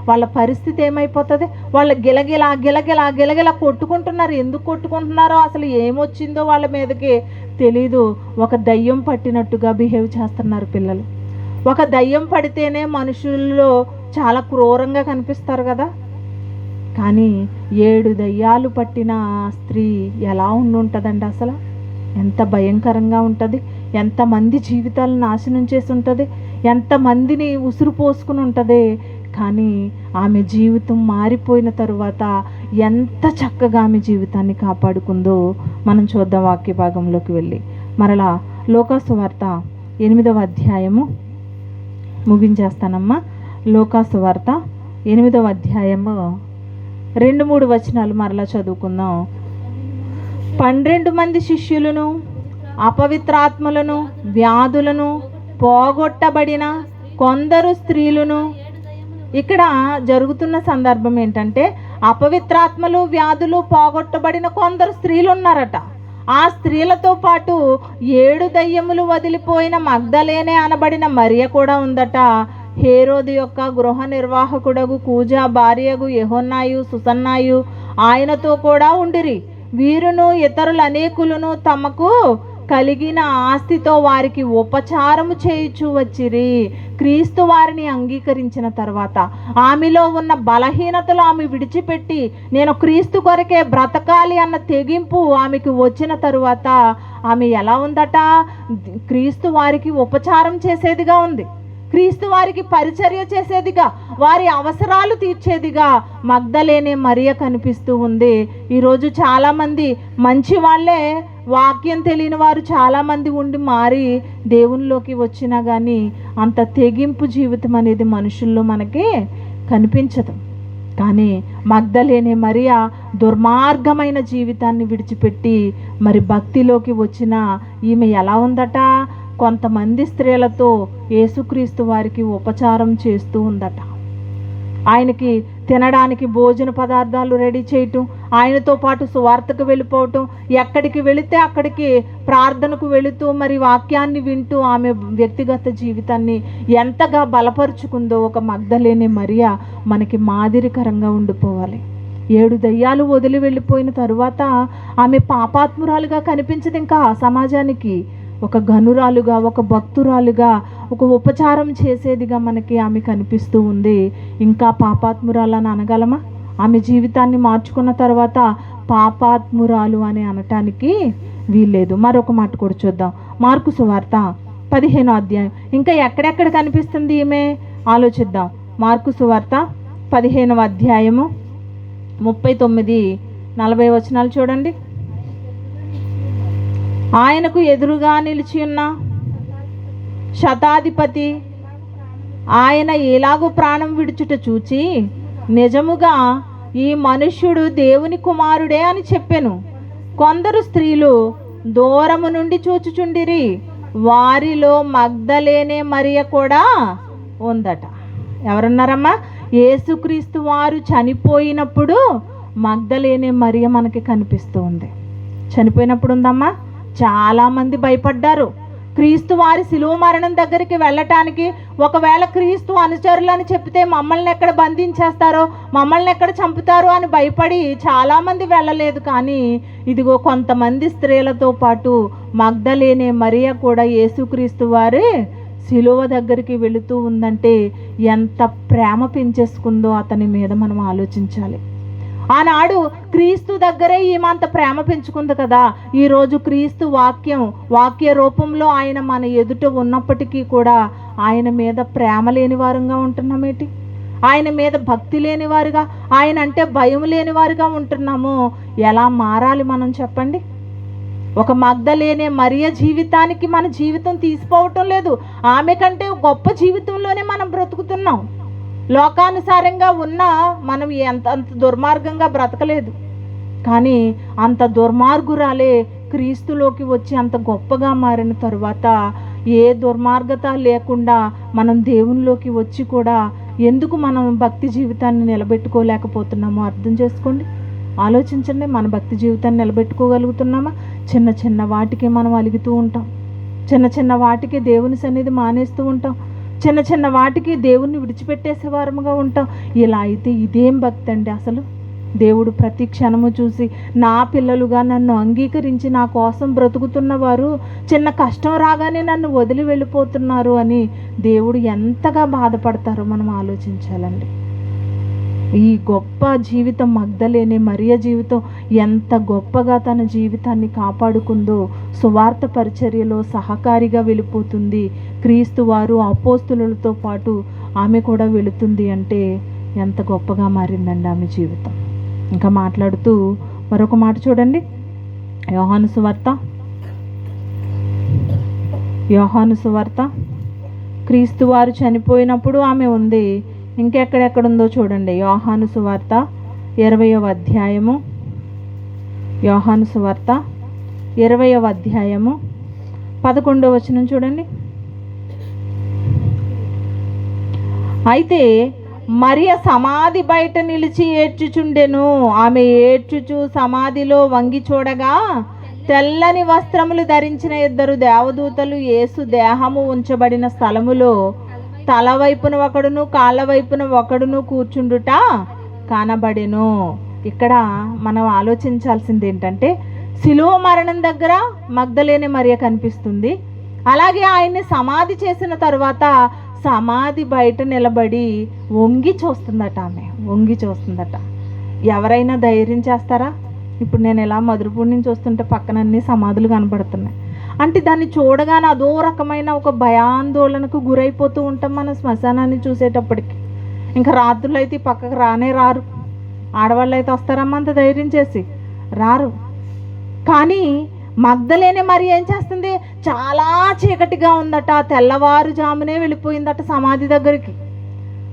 వాళ్ళ పరిస్థితి ఏమైపోతుంది? వాళ్ళు గిలగిలా కొట్టుకుంటున్నారు. ఎందుకు కొట్టుకుంటున్నారో అసలు ఏమొచ్చిందో వాళ్ళ మీదకి తెలీదు. ఒక దయ్యం పట్టినట్టుగా బిహేవ్ చేస్తున్నారు పిల్లలు. ఒక దయ్యం పడితేనే మనుషుల్లో చాలా క్రూరంగా కనిపిస్తారు కదా. కానీ 7 దయ్యాలు పట్టిన స్త్రీ ఎలా ఉంటుందండి? అసలు ఎంత భయంకరంగా ఉంటుంది, ఎంతమంది జీవితాలను నాశనం చేసి ఉంటుంది, ఎంతమందిని ఉసురు పోసుకుని ఉంటుంది. కానీ ఆమె జీవితం మారిపోయిన తరువాత ఎంత చక్కగా ఆమె జీవితాన్ని కాపాడుకుందో మనం చూద్దాం వాక్య భాగంలోకి వెళ్ళి. మరలా లోకాసువార్త 8వ అధ్యాయము ముగించేస్తానమ్మా. లోకాసువార్త 8వ అధ్యాయము 2-3 వచనాలు మరలా చదువుకుందాం. 12 మంది శిష్యులను, అపవిత్రాత్మలను, వ్యాధులను పోగొట్టబడిన కొందరు స్త్రీలను. ఇక్కడ జరుగుతున్న సందర్భం ఏంటంటే అపవిత్రాత్మలు, వ్యాధులు పోగొట్టబడిన కొందరు స్త్రీలు ఉన్నారట. ఆ స్త్రీలతో పాటు 7 దయ్యములు వదిలిపోయిన మగ్దలేనే అనబడిన మరియ కూడా ఉందట. హేరోదు యొక్క గృహ నిర్వాహకుడగు కూజా భార్యగు యెహోన్నాయు, సుసన్నాయు ఆయనతో కూడా ఉండిరి. వీరును ఇతరులు అనేకులను తమకు కలిగిన ఆస్తితో వారికి ఉపచారము చేయుచు వచ్చిరి. క్రీస్తు వారిని అంగీకరించిన తర్వాత ఆమెలో ఉన్న బలహీనతలు ఆమె విడిచిపెట్టి నేను క్రీస్తు కొరకే బ్రతకాలి అన్న తెగింపు ఆమెకు వచ్చిన తరువాత ఆమె ఎలా ఉందట? క్రీస్తు వారికి ఉపచారం చేసేదిగా ఉంది, క్రీస్తు వారికి పరిచర్య చేసేదిగా, వారి అవసరాలు తీర్చేదిగా మగ్దలేనే మరియ కనిపిస్తూ ఉంది. ఈరోజు చాలామంది మంచి వాళ్ళే, వాక్యం తెలియని వారు చాలామంది ఉండి మారి దేవునిలోకి వచ్చినా కానీ అంత తెగింపు జీవితం అనేది మనుషుల్లో మనకి కనిపించదు. కానీ మగ్దలేనే మరియ దుర్మార్గమైన జీవితాన్ని విడిచిపెట్టి మరి భక్తిలోకి వచ్చిన ఈమె ఎలా ఉందట? కొంతమంది స్త్రీలతో యేసుక్రీస్తు వారికి ఉపచారం చేస్తూ ఉందట. ఆయనకి తినడానికి భోజన పదార్థాలు రెడీ చేయటం, ఆయనతో పాటు సువార్తకు వెళ్ళిపోవటం, ఎక్కడికి వెళితే అక్కడికి ప్రార్థనకు వెళుతూ మరి వాక్యాన్ని వింటూ ఆమె వ్యక్తిగత జీవితాన్ని ఎంతగా బలపరుచుకుందో ఒక మగ్దలేనే మరియ మనకి మాదిరికరంగా ఉండిపోవాలి. 7 దయ్యాలు వదిలి వెళ్ళిపోయిన తరువాత ఆమె పాపాత్మురాలుగా కనిపించదు ఇంకా సమాజానికి. ఒక ఘనురాలుగా, ఒక భక్తురాలుగా, ఒక ఉపచారం చేసేదిగా మనకి ఆమె కనిపిస్తూ ఉంది. ఇంకా పాపాత్మురాలని అనగలమా? ఆమె జీవితాన్ని మార్చుకున్న తర్వాత పాపాత్మురాలు అని అనటానికి వీల్లేదు. మరొక మాట కూడా చూద్దాం. మార్కు సువార్త 15వ అధ్యాయం. ఇంకా ఎక్కడెక్కడ కనిపిస్తుంది ఈమె ఆలోచిద్దాం. మార్కు సువార్త 15వ అధ్యాయము 39-40 వచనాలు చూడండి. ఆయనకు ఎదురుగా నిలిచి ఉన్న శతాధిపతి ఆయన ఎలాగూ ప్రాణం విడుచుట చూచి నిజముగా ఈ మనుష్యుడు దేవుని కుమారుడే అని చెప్పెను. కొందరు స్త్రీలు దూరము నుండి చూచుచుండిరి. వారిలో మగ్దలేనే మరియ కూడా ఉందట. ఎవరున్నారమ్మా? యేసుక్రీస్తు వారు చనిపోయినప్పుడు మగ్దలేనే మరియ మనకి కనిపిస్తూ ఉంది. చనిపోయినప్పుడు ఉందమ్మా. చాలామంది భయపడ్డారు క్రీస్తు వారి శిలువ మరణం దగ్గరికి వెళ్ళటానికి. ఒకవేళ క్రీస్తు అనుచరులని చెప్తే మమ్మల్ని ఎక్కడ బంధించేస్తారో, మమ్మల్ని ఎక్కడ చంపుతారో అని భయపడి చాలామంది వెళ్ళలేదు. కానీ ఇదిగో కొంతమంది స్త్రీలతో పాటు మగ్దలేనే మరియ కూడా యేసుక్రీస్తు వారి శిలువ దగ్గరికి వెళుతూ ఉందంటే ఎంత ప్రేమ పెంచేసుకుందో అతని మీద మనం ఆలోచించాలి. ఆనాడు క్రీస్తు దగ్గరే ఈమె అంత ప్రేమ పెంచుకుంది కదా. ఈరోజు క్రీస్తు వాక్య రూపంలో ఆయన మన ఎదుట ఉన్నప్పటికీ కూడా ఆయన మీద ప్రేమ లేని వారుగా ఉంటున్నామేంటి? ఆయన మీద భక్తి లేని వారుగా, ఆయన అంటే భయం లేని వారుగా ఉంటున్నాము. ఎలా మారాలి మనం చెప్పండి? ఒక మగ్దలేనే మరియ జీవితానికి మన జీవితం తీసిపోవటం లేదు. ఆమె కంటే గొప్ప జీవితంలోనే మనం బ్రతుకుతున్నాం. లోకానుసారంగా ఉన్న మనం అంత దుర్మార్గంగా బ్రతకలేదు, కానీ అంత దుర్మార్గురాలే క్రీస్తులోకి వచ్చి అంత గొప్పగా మారిన తరువాత ఏ దుర్మార్గత లేకుండా మనం దేవునిలోకి వచ్చి కూడా ఎందుకు మనం భక్తి జీవితాన్ని నిలబెట్టుకోలేకపోతున్నామో అర్థం చేసుకోండి. ఆలోచించండి, మన భక్తి జీవితాన్ని నిలబెట్టుకోగలుగుతున్నామా? చిన్న చిన్న వాటికి మనం అలుగుతూ ఉంటాం, చిన్న చిన్న వాటికి దేవుని సన్నిధి మానేస్తూ ఉంటాం, చిన్న చిన్న వాటికి దేవుణ్ణి విడిచిపెట్టేసే వారముగా ఉంటాం. ఇలా అయితే ఇదేం భక్తి అండి? అసలు దేవుడు ప్రతి క్షణము చూసి నా పిల్లలుగా నన్ను అంగీకరించి నా కోసం బ్రతుకుతున్న వారు చిన్న కష్టం రాగానే నన్ను వదిలి వెళ్ళిపోతున్నారు అని దేవుడు ఎంతగా బాధపడతారో మనం ఆలోచించాలండి. ఈ గొప్ప జీవితం మగ్దలేనే మరియ జీవితం ఎంత గొప్పగా తన జీవితాన్ని కాపాడుకుందో, సువార్త పరిచర్యలో సహకారిగా వెళ్ళిపోతుంది. క్రీస్తు వారు అపోస్తులతో పాటు ఆమె కూడా వెళుతుంది అంటే ఎంత గొప్పగా మారిందండి ఆమె జీవితం. ఇంకా మాట్లాడుతూ మరొక మాట చూడండి, యోహాను సువార్త క్రీస్తు వారు చనిపోయినప్పుడు ఆమె ఉంది. ఇంకెక్కడెక్కడుందో చూడండి, యోహాను సువార్త 20వ అధ్యాయము, యోహాను సువార్త 20వ అధ్యాయము 11వ వచనం చూడండి. అయితే మరియ సమాధి బయట నిలిచి ఏడ్చుచుండెను. ఆమె ఏడ్చుచు సమాధిలో వంగి చూడగా తెల్లని వస్త్రములు ధరించిన 2 దేవదూతలు యేసు దేహము ఉంచబడిన స్థలములో తల వైపున ఒకడును కాళ్ళ వైపున ఒకడును కూర్చుండుట కనబడెను. ఇక్కడ మనం ఆలోచించాల్సింది ఏంటంటే, శిలువ మరణం దగ్గర మగ్దలేనే మరియ కనిపిస్తుంది. అలాగే ఆయన్ని సమాధి చేసిన తర్వాత సమాధి బయట నిలబడి వంగి చూస్తుందట. ఆమె వంగి చూస్తుందట. ఎవరైనా ధైర్యం చేస్తారా? ఇప్పుడు నేను ఇలా మధురపూడి నుంచి వస్తుంటే పక్కన అన్ని సమాధులు కనబడుతున్నాయి అంటే దాన్ని చూడగానే అదో రకమైన ఒక భయాందోళనకు గురైపోతూ ఉంటాం మన శ్మశానాన్ని చూసేటప్పటికి. ఇంకా రాత్రులు అయితే పక్కకు రారు. ఆడవాళ్ళు అయితే వస్తారమ్మా అంత ధైర్యం చేసి రారు. కానీ మగ్దలేనే మరి ఏం చేస్తుంది? చాలా చీకటిగా ఉందట, తెల్లవారుజామునే వెళ్ళిపోయిందట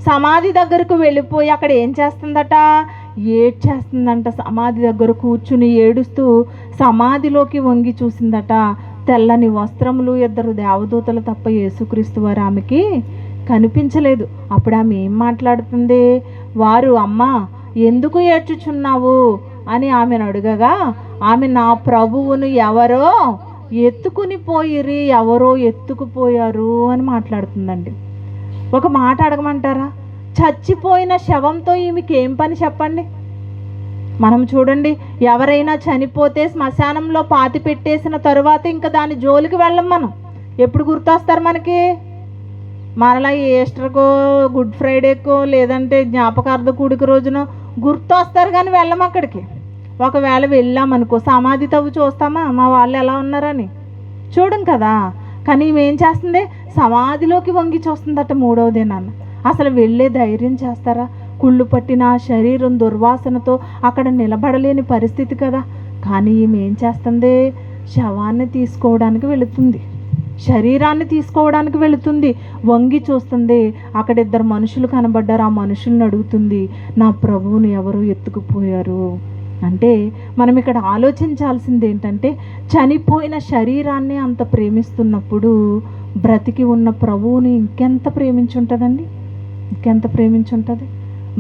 సమాధి దగ్గరకు వెళ్ళిపోయి అక్కడ ఏం చేస్తుందట? ఏడ్చేస్తుందంట. సమాధి దగ్గర కూర్చుని ఏడుస్తూ సమాధిలోకి వంగి చూసిందట. తెల్లని వస్త్రములు 2 దేవదూతలు తప్ప యేసుక్రీస్తు వారు ఆమెకి కనిపించలేదు. అప్పుడు ఆమె ఏం మాట్లాడుతుంది? వారు అమ్మా ఎందుకు ఏడ్చుచున్నావు అని ఆమెను అడగగా ఆమె నా ప్రభువును ఎవరో ఎత్తుకుపోయారు అని మాట్లాడుతుందండి. ఒక మాట అడగమంటారా? చచ్చిపోయిన శవంతో ఈమెకి ఏం పని చెప్పండి? మనం చూడండి, ఎవరైనా చనిపోతే శ్మశానంలో పాతి పెట్టేసిన తరువాత ఇంకా దాని జోలికి వెళ్ళం మనం. ఎప్పుడు గుర్తొస్తారు మనకి? మరలా ఈస్టర్కో గుడ్ ఫ్రైడేకో లేదంటే జ్ఞాపకార్థ కూడిక రోజున గుర్తొస్తారు, కానీ వెళ్ళం అక్కడికి. ఒకవేళ వెళ్ళామనుకో సమాధి తవ్వు చూస్తామా మా వాళ్ళు ఎలా ఉన్నారని? చూడం కదా. కానీ ఏం చేస్తుంది? సమాధిలోకి వంగి చూస్తుందట 3వ దినాన్న. అసలు వెళ్ళే ధైర్యం చేస్తారా? కుళ్ళు పట్టిన శరీరం దుర్వాసనతో అక్కడ నిలబడలేని పరిస్థితి కదా. కానీ ఈమె ఏం చేస్తుంది? శవాన్ని తీసుకోవడానికి వెళుతుంది, శరీరాన్ని తీసుకోవడానికి వెళుతుంది, వంగి చూస్తుంది. అక్కడ 2 మనుషులు కనబడ్డారు. ఆ మనుషుల్ని అడుగుతుంది, నా ప్రభువుని ఎవరు ఎత్తుకుపోయారు అంటే. మనం ఇక్కడ ఆలోచించాల్సింది ఏంటంటే, చనిపోయిన శరీరాన్ని అంత ప్రేమిస్తున్నప్పుడు బ్రతికి ఉన్న ప్రభువుని ఇంకెంత ప్రేమించుంటుందండి? ఇంకెంత ప్రేమించుంటుంది?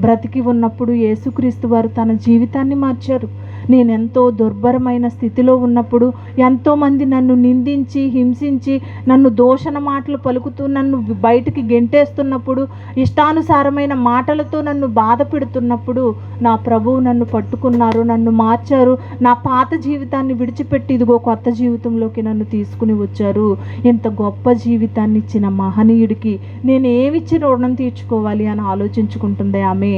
బ్రతికి ఉన్నప్పుడు యేసుక్రీస్తు వారు తన జీవితాన్ని మార్చారు. నేనెంతో దుర్భరమైన స్థితిలో ఉన్నప్పుడు ఎంతోమంది నన్ను నిందించి హింసించి నన్ను దూషణ మాటలు పలుకుతూ నన్ను బయటికి గెంటేస్తున్నప్పుడు, ఇష్టానుసారమైన మాటలతో నన్ను బాధ పెడుతున్నప్పుడు నా ప్రభువు నన్ను పట్టుకున్నారు, నన్ను మార్చారు. నా పాత జీవితాన్ని విడిచిపెట్టి ఇదిగో కొత్త జీవితంలోకి నన్ను తీసుకుని వచ్చారు. ఇంత గొప్ప జీవితాన్ని ఇచ్చిన మహనీయుడికి నేను ఏమిచ్చి రుణం తీర్చుకోవాలి అని ఆలోచించుకుంటుంది ఆమె.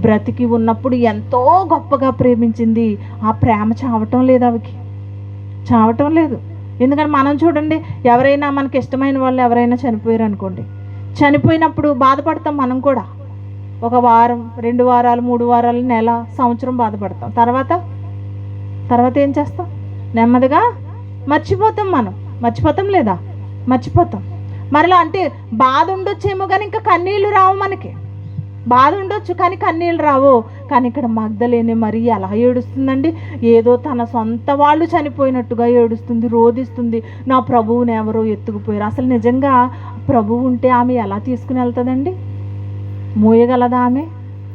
బ్రతికి ఉన్నప్పుడు ఎంతో గొప్పగా ప్రేమించింది. ఆ ప్రేమ చావటం లేదు, చావటం లేదు. ఎందుకంటే మనం చూడండి, ఎవరైనా మనకి ఇష్టమైన వాళ్ళు ఎవరైనా చనిపోయారు అనుకోండి, చనిపోయినప్పుడు బాధపడతాం మనం కూడా. 1 వారం 2 వారాలు 3 వారాలు నెల సంవత్సరం బాధపడతాం. తర్వాత ఏం చేస్తాం? నెమ్మదిగా మర్చిపోతాం. మర్చిపోతాం లేదా? మర్చిపోతాం. మరలా అంటే బాధ ఉండొచ్చేమో కానీ ఇంకా కన్నీళ్ళు రావు మనకి. బాధ ఉండొచ్చు కానీ కన్నీళ్ళు రావు. కానీ ఇక్కడ మగ్దలేనే మరి ఎలా ఏడుస్తుందండి? ఏదో తన సొంత వాళ్ళు చనిపోయినట్టుగా ఏడుస్తుంది, రోదిస్తుంది. నా ప్రభువుని ఎవరో ఎత్తుకుపోయారు. అసలు నిజంగా ప్రభువు ఉంటే ఆమె ఎలా తీసుకుని వెళ్తుందండి? మోయగలదా ఆమె?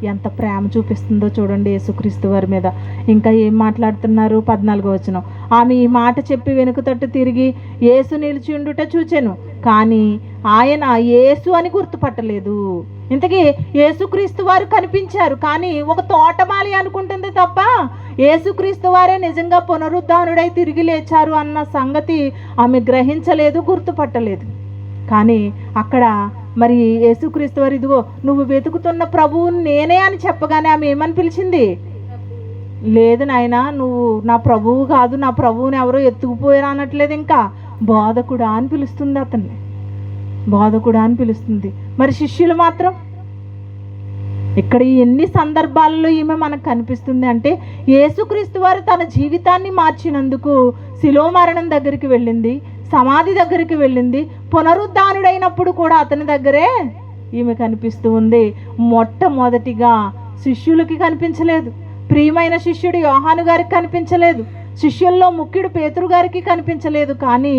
ఎంత ప్రేమ చూపిస్తుందో చూడండి యేసుక్రీస్తు వారి మీద. ఇంకా ఏం మాట్లాడుతున్నారు? 14వ వచనం. ఆమె ఈ మాట చెప్పి వెనుక తట్టు తిరిగి యేసు నిలిచి ఉండుట చూచెను, కానీ ఆయన యేసు అని గుర్తుపట్టలేదు. ఇంతకీ యేసుక్రీస్తు వారు కనిపించారు, కానీ ఒక తోటమాలి అనుకుంటుంది తప్ప యేసుక్రీస్తు వారే నిజంగా పునరుద్ధానుడై తిరిగి లేచారు అన్న సంగతి ఆమె గ్రహించలేదు, గుర్తుపట్టలేదు. కానీ అక్కడ మరి యేసుక్రీస్తు వారు ఇదిగో నువ్వు వెతుకుతున్న ప్రభువుని నేనే అని చెప్పగానే ఆమె ఏమని పిలిచింది? లేదు నాయనా, నువ్వు నా ప్రభువు కాదు, నా ప్రభువుని ఎవరో ఎత్తుకుపోయారు అనట్లేదు, ఇంకా బోధకుడా అని పిలుస్తుంది అతన్ని, బోధకుడా అని పిలుస్తుంది. మరి శిష్యులు మాత్రం ఇక్కడ ఎన్ని సందర్భాల్లో ఈమె మనకు కనిపిస్తుంది అంటే, యేసుక్రీస్తు వారు తన జీవితాన్ని మార్చినందుకు శిలువ మరణం దగ్గరికి వెళ్ళింది, సమాధి దగ్గరికి వెళ్ళింది, పునరుద్ధానుడైనప్పుడు కూడా అతని దగ్గరే ఈమె కనిపిస్తూ ఉంది. మొట్టమొదటిగా శిష్యులకి కనిపించలేదు, ప్రియమైన శిష్యుడు యోహాను గారికి కనిపించలేదు, శిష్యుల్లో ముఖ్యుడు పేతురు గారికి కనిపించలేదు, కానీ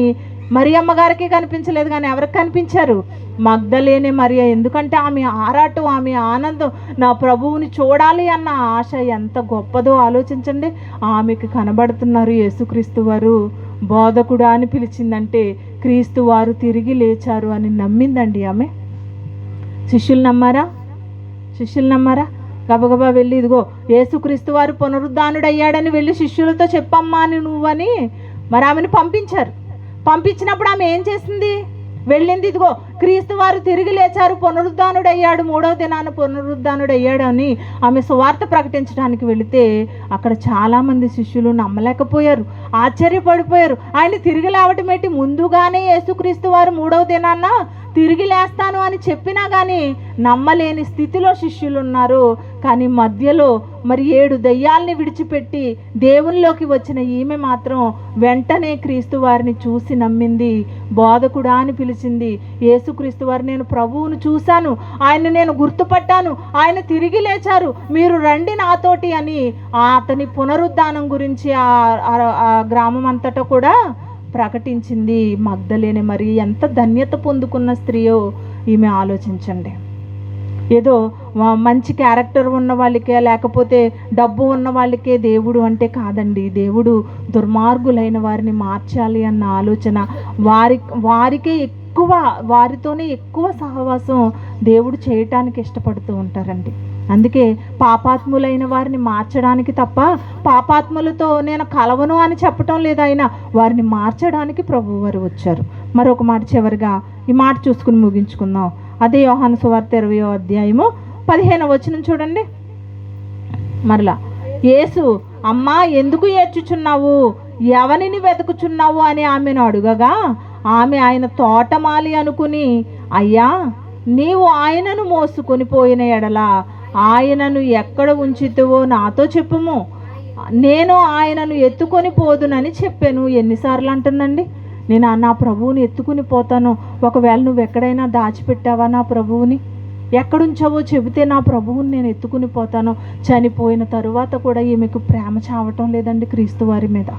మరియమ్మ గారికి కనిపించలేదు. కానీ ఎవరికి కనిపించారు? మగ్దలేనే మరియ. ఎందుకంటే ఆమె ఆరాటం, ఆమె ఆనందం, నా ప్రభువుని చూడాలి అన్న ఆశ ఎంత గొప్పదో ఆలోచించండి. ఆమెకి కనబడుతున్నారు యేసుక్రీస్తు వారు. బోధకుడా అని పిలిచిందంటే క్రీస్తు వారు తిరిగి లేచారు అని నమ్మిందండి ఆమె. శిష్యులు నమ్మారా? శిష్యులు నమ్మారా? గబగబా వెళ్ళి ఇదిగో యేసుక్రీస్తు వారు పునరుద్ధానుడయ్యాడని వెళ్ళి శిష్యులతో చెప్పమ్మా అని నువ్వని మరి ఆమెను పంపించారు. పంపించినప్పుడు ఆమె ఏం చేసింది? వెళ్ళింది, ఇదిగో క్రీస్తు వారు తిరిగి లేచారు, పునరుద్ధానుడయ్యాడు, 3వ దినాన పునరుద్ధానుడయ్యాడు అని ఆమె సువార్త ప్రకటించడానికి వెళితే అక్కడ చాలామంది శిష్యులు నమ్మలేకపోయారు, ఆశ్చర్యపడిపోయారు. ఆయన తిరిగి లేవటం ఏంటి? ముందుగానే యేసుక్రీస్తు వారు 3వ దినాన తిరిగి లేస్తాను అని చెప్పినా కానీ నమ్మలేని స్థితిలో శిష్యులు ఉన్నారు. కానీ మధ్యలో మరి 7 దయ్యాల్ని విడిచిపెట్టి దేవునిలోకి వచ్చిన ఈమె మాత్రం వెంటనే క్రీస్తు వారిని చూసి నమ్మింది, బోధకుడా అని పిలిచింది. యేసుక్రీస్తు వారు నేను ప్రభువును చూశాను, ఆయన నేను గుర్తుపట్టాను, ఆయన తిరిగి లేచారు, మీరు రండి నాతోటి అని అతని పునరుద్ధానం గురించి ఆ గ్రామం అంతటా కూడా ప్రకటించింది. మగ్దలేనే మరి ఎంత ధన్యత పొందుకున్న స్త్రీయో ఈమె ఆలోచించండి. ఏదో మంచి క్యారెక్టర్ ఉన్న వాళ్ళకే లేకపోతే డబ్బు ఉన్న వాళ్ళకే దేవుడు అంటే కాదండి. దేవుడు దుర్మార్గులైన వారిని మార్చాలి అన్న ఆలోచన వారికే వారితోనే ఎక్కువ సహవాసం దేవుడు చేయటానికి ఇష్టపడుతూ ఉంటారండి. అందుకే పాపాత్ములైన వారిని మార్చడానికి తప్ప పాపాత్ములతో నేను కలవను అని చెప్పటం లేదు, ఆయన వారిని మార్చడానికి ప్రభువు వారు వచ్చారు. మరొక మాట చివరిగా ఈ మాట చూసుకుని ముగించుకుందాం. అదే యోహాను సువార్త 20వ అధ్యాయము 15వ వచనం చూడండి. మరలా యేసు అమ్మా ఎందుకు ఏడ్చుచున్నావు, ఎవరిని వెతుకుచున్నావు అని ఆమెను అడుగగా ఆమె ఆయన తోటమాలి అనుకుని, అయ్యా నీవు ఆయనను మోసుకొని పోయిన ఎడల ఆయనను ఎక్కడ ఉంచితివో నాతో చెప్పుము, నేను ఆయనను ఎత్తుకొని పోదునని చెప్పాను. ఎన్నిసార్లు అంటుందండి, నేను నా ప్రభువుని ఎత్తుకుని పోతాను. ఒకవేళ నువ్వు ఎక్కడైనా దాచిపెట్టావా నా ప్రభువుని? ఎక్కడుంచావో చెబితే నా ప్రభువుని నేను ఎత్తుకుని పోతాను. చనిపోయిన తరువాత కూడా ఈమెకు ప్రేమ చావటం లేదండి క్రీస్తు వారి మీద.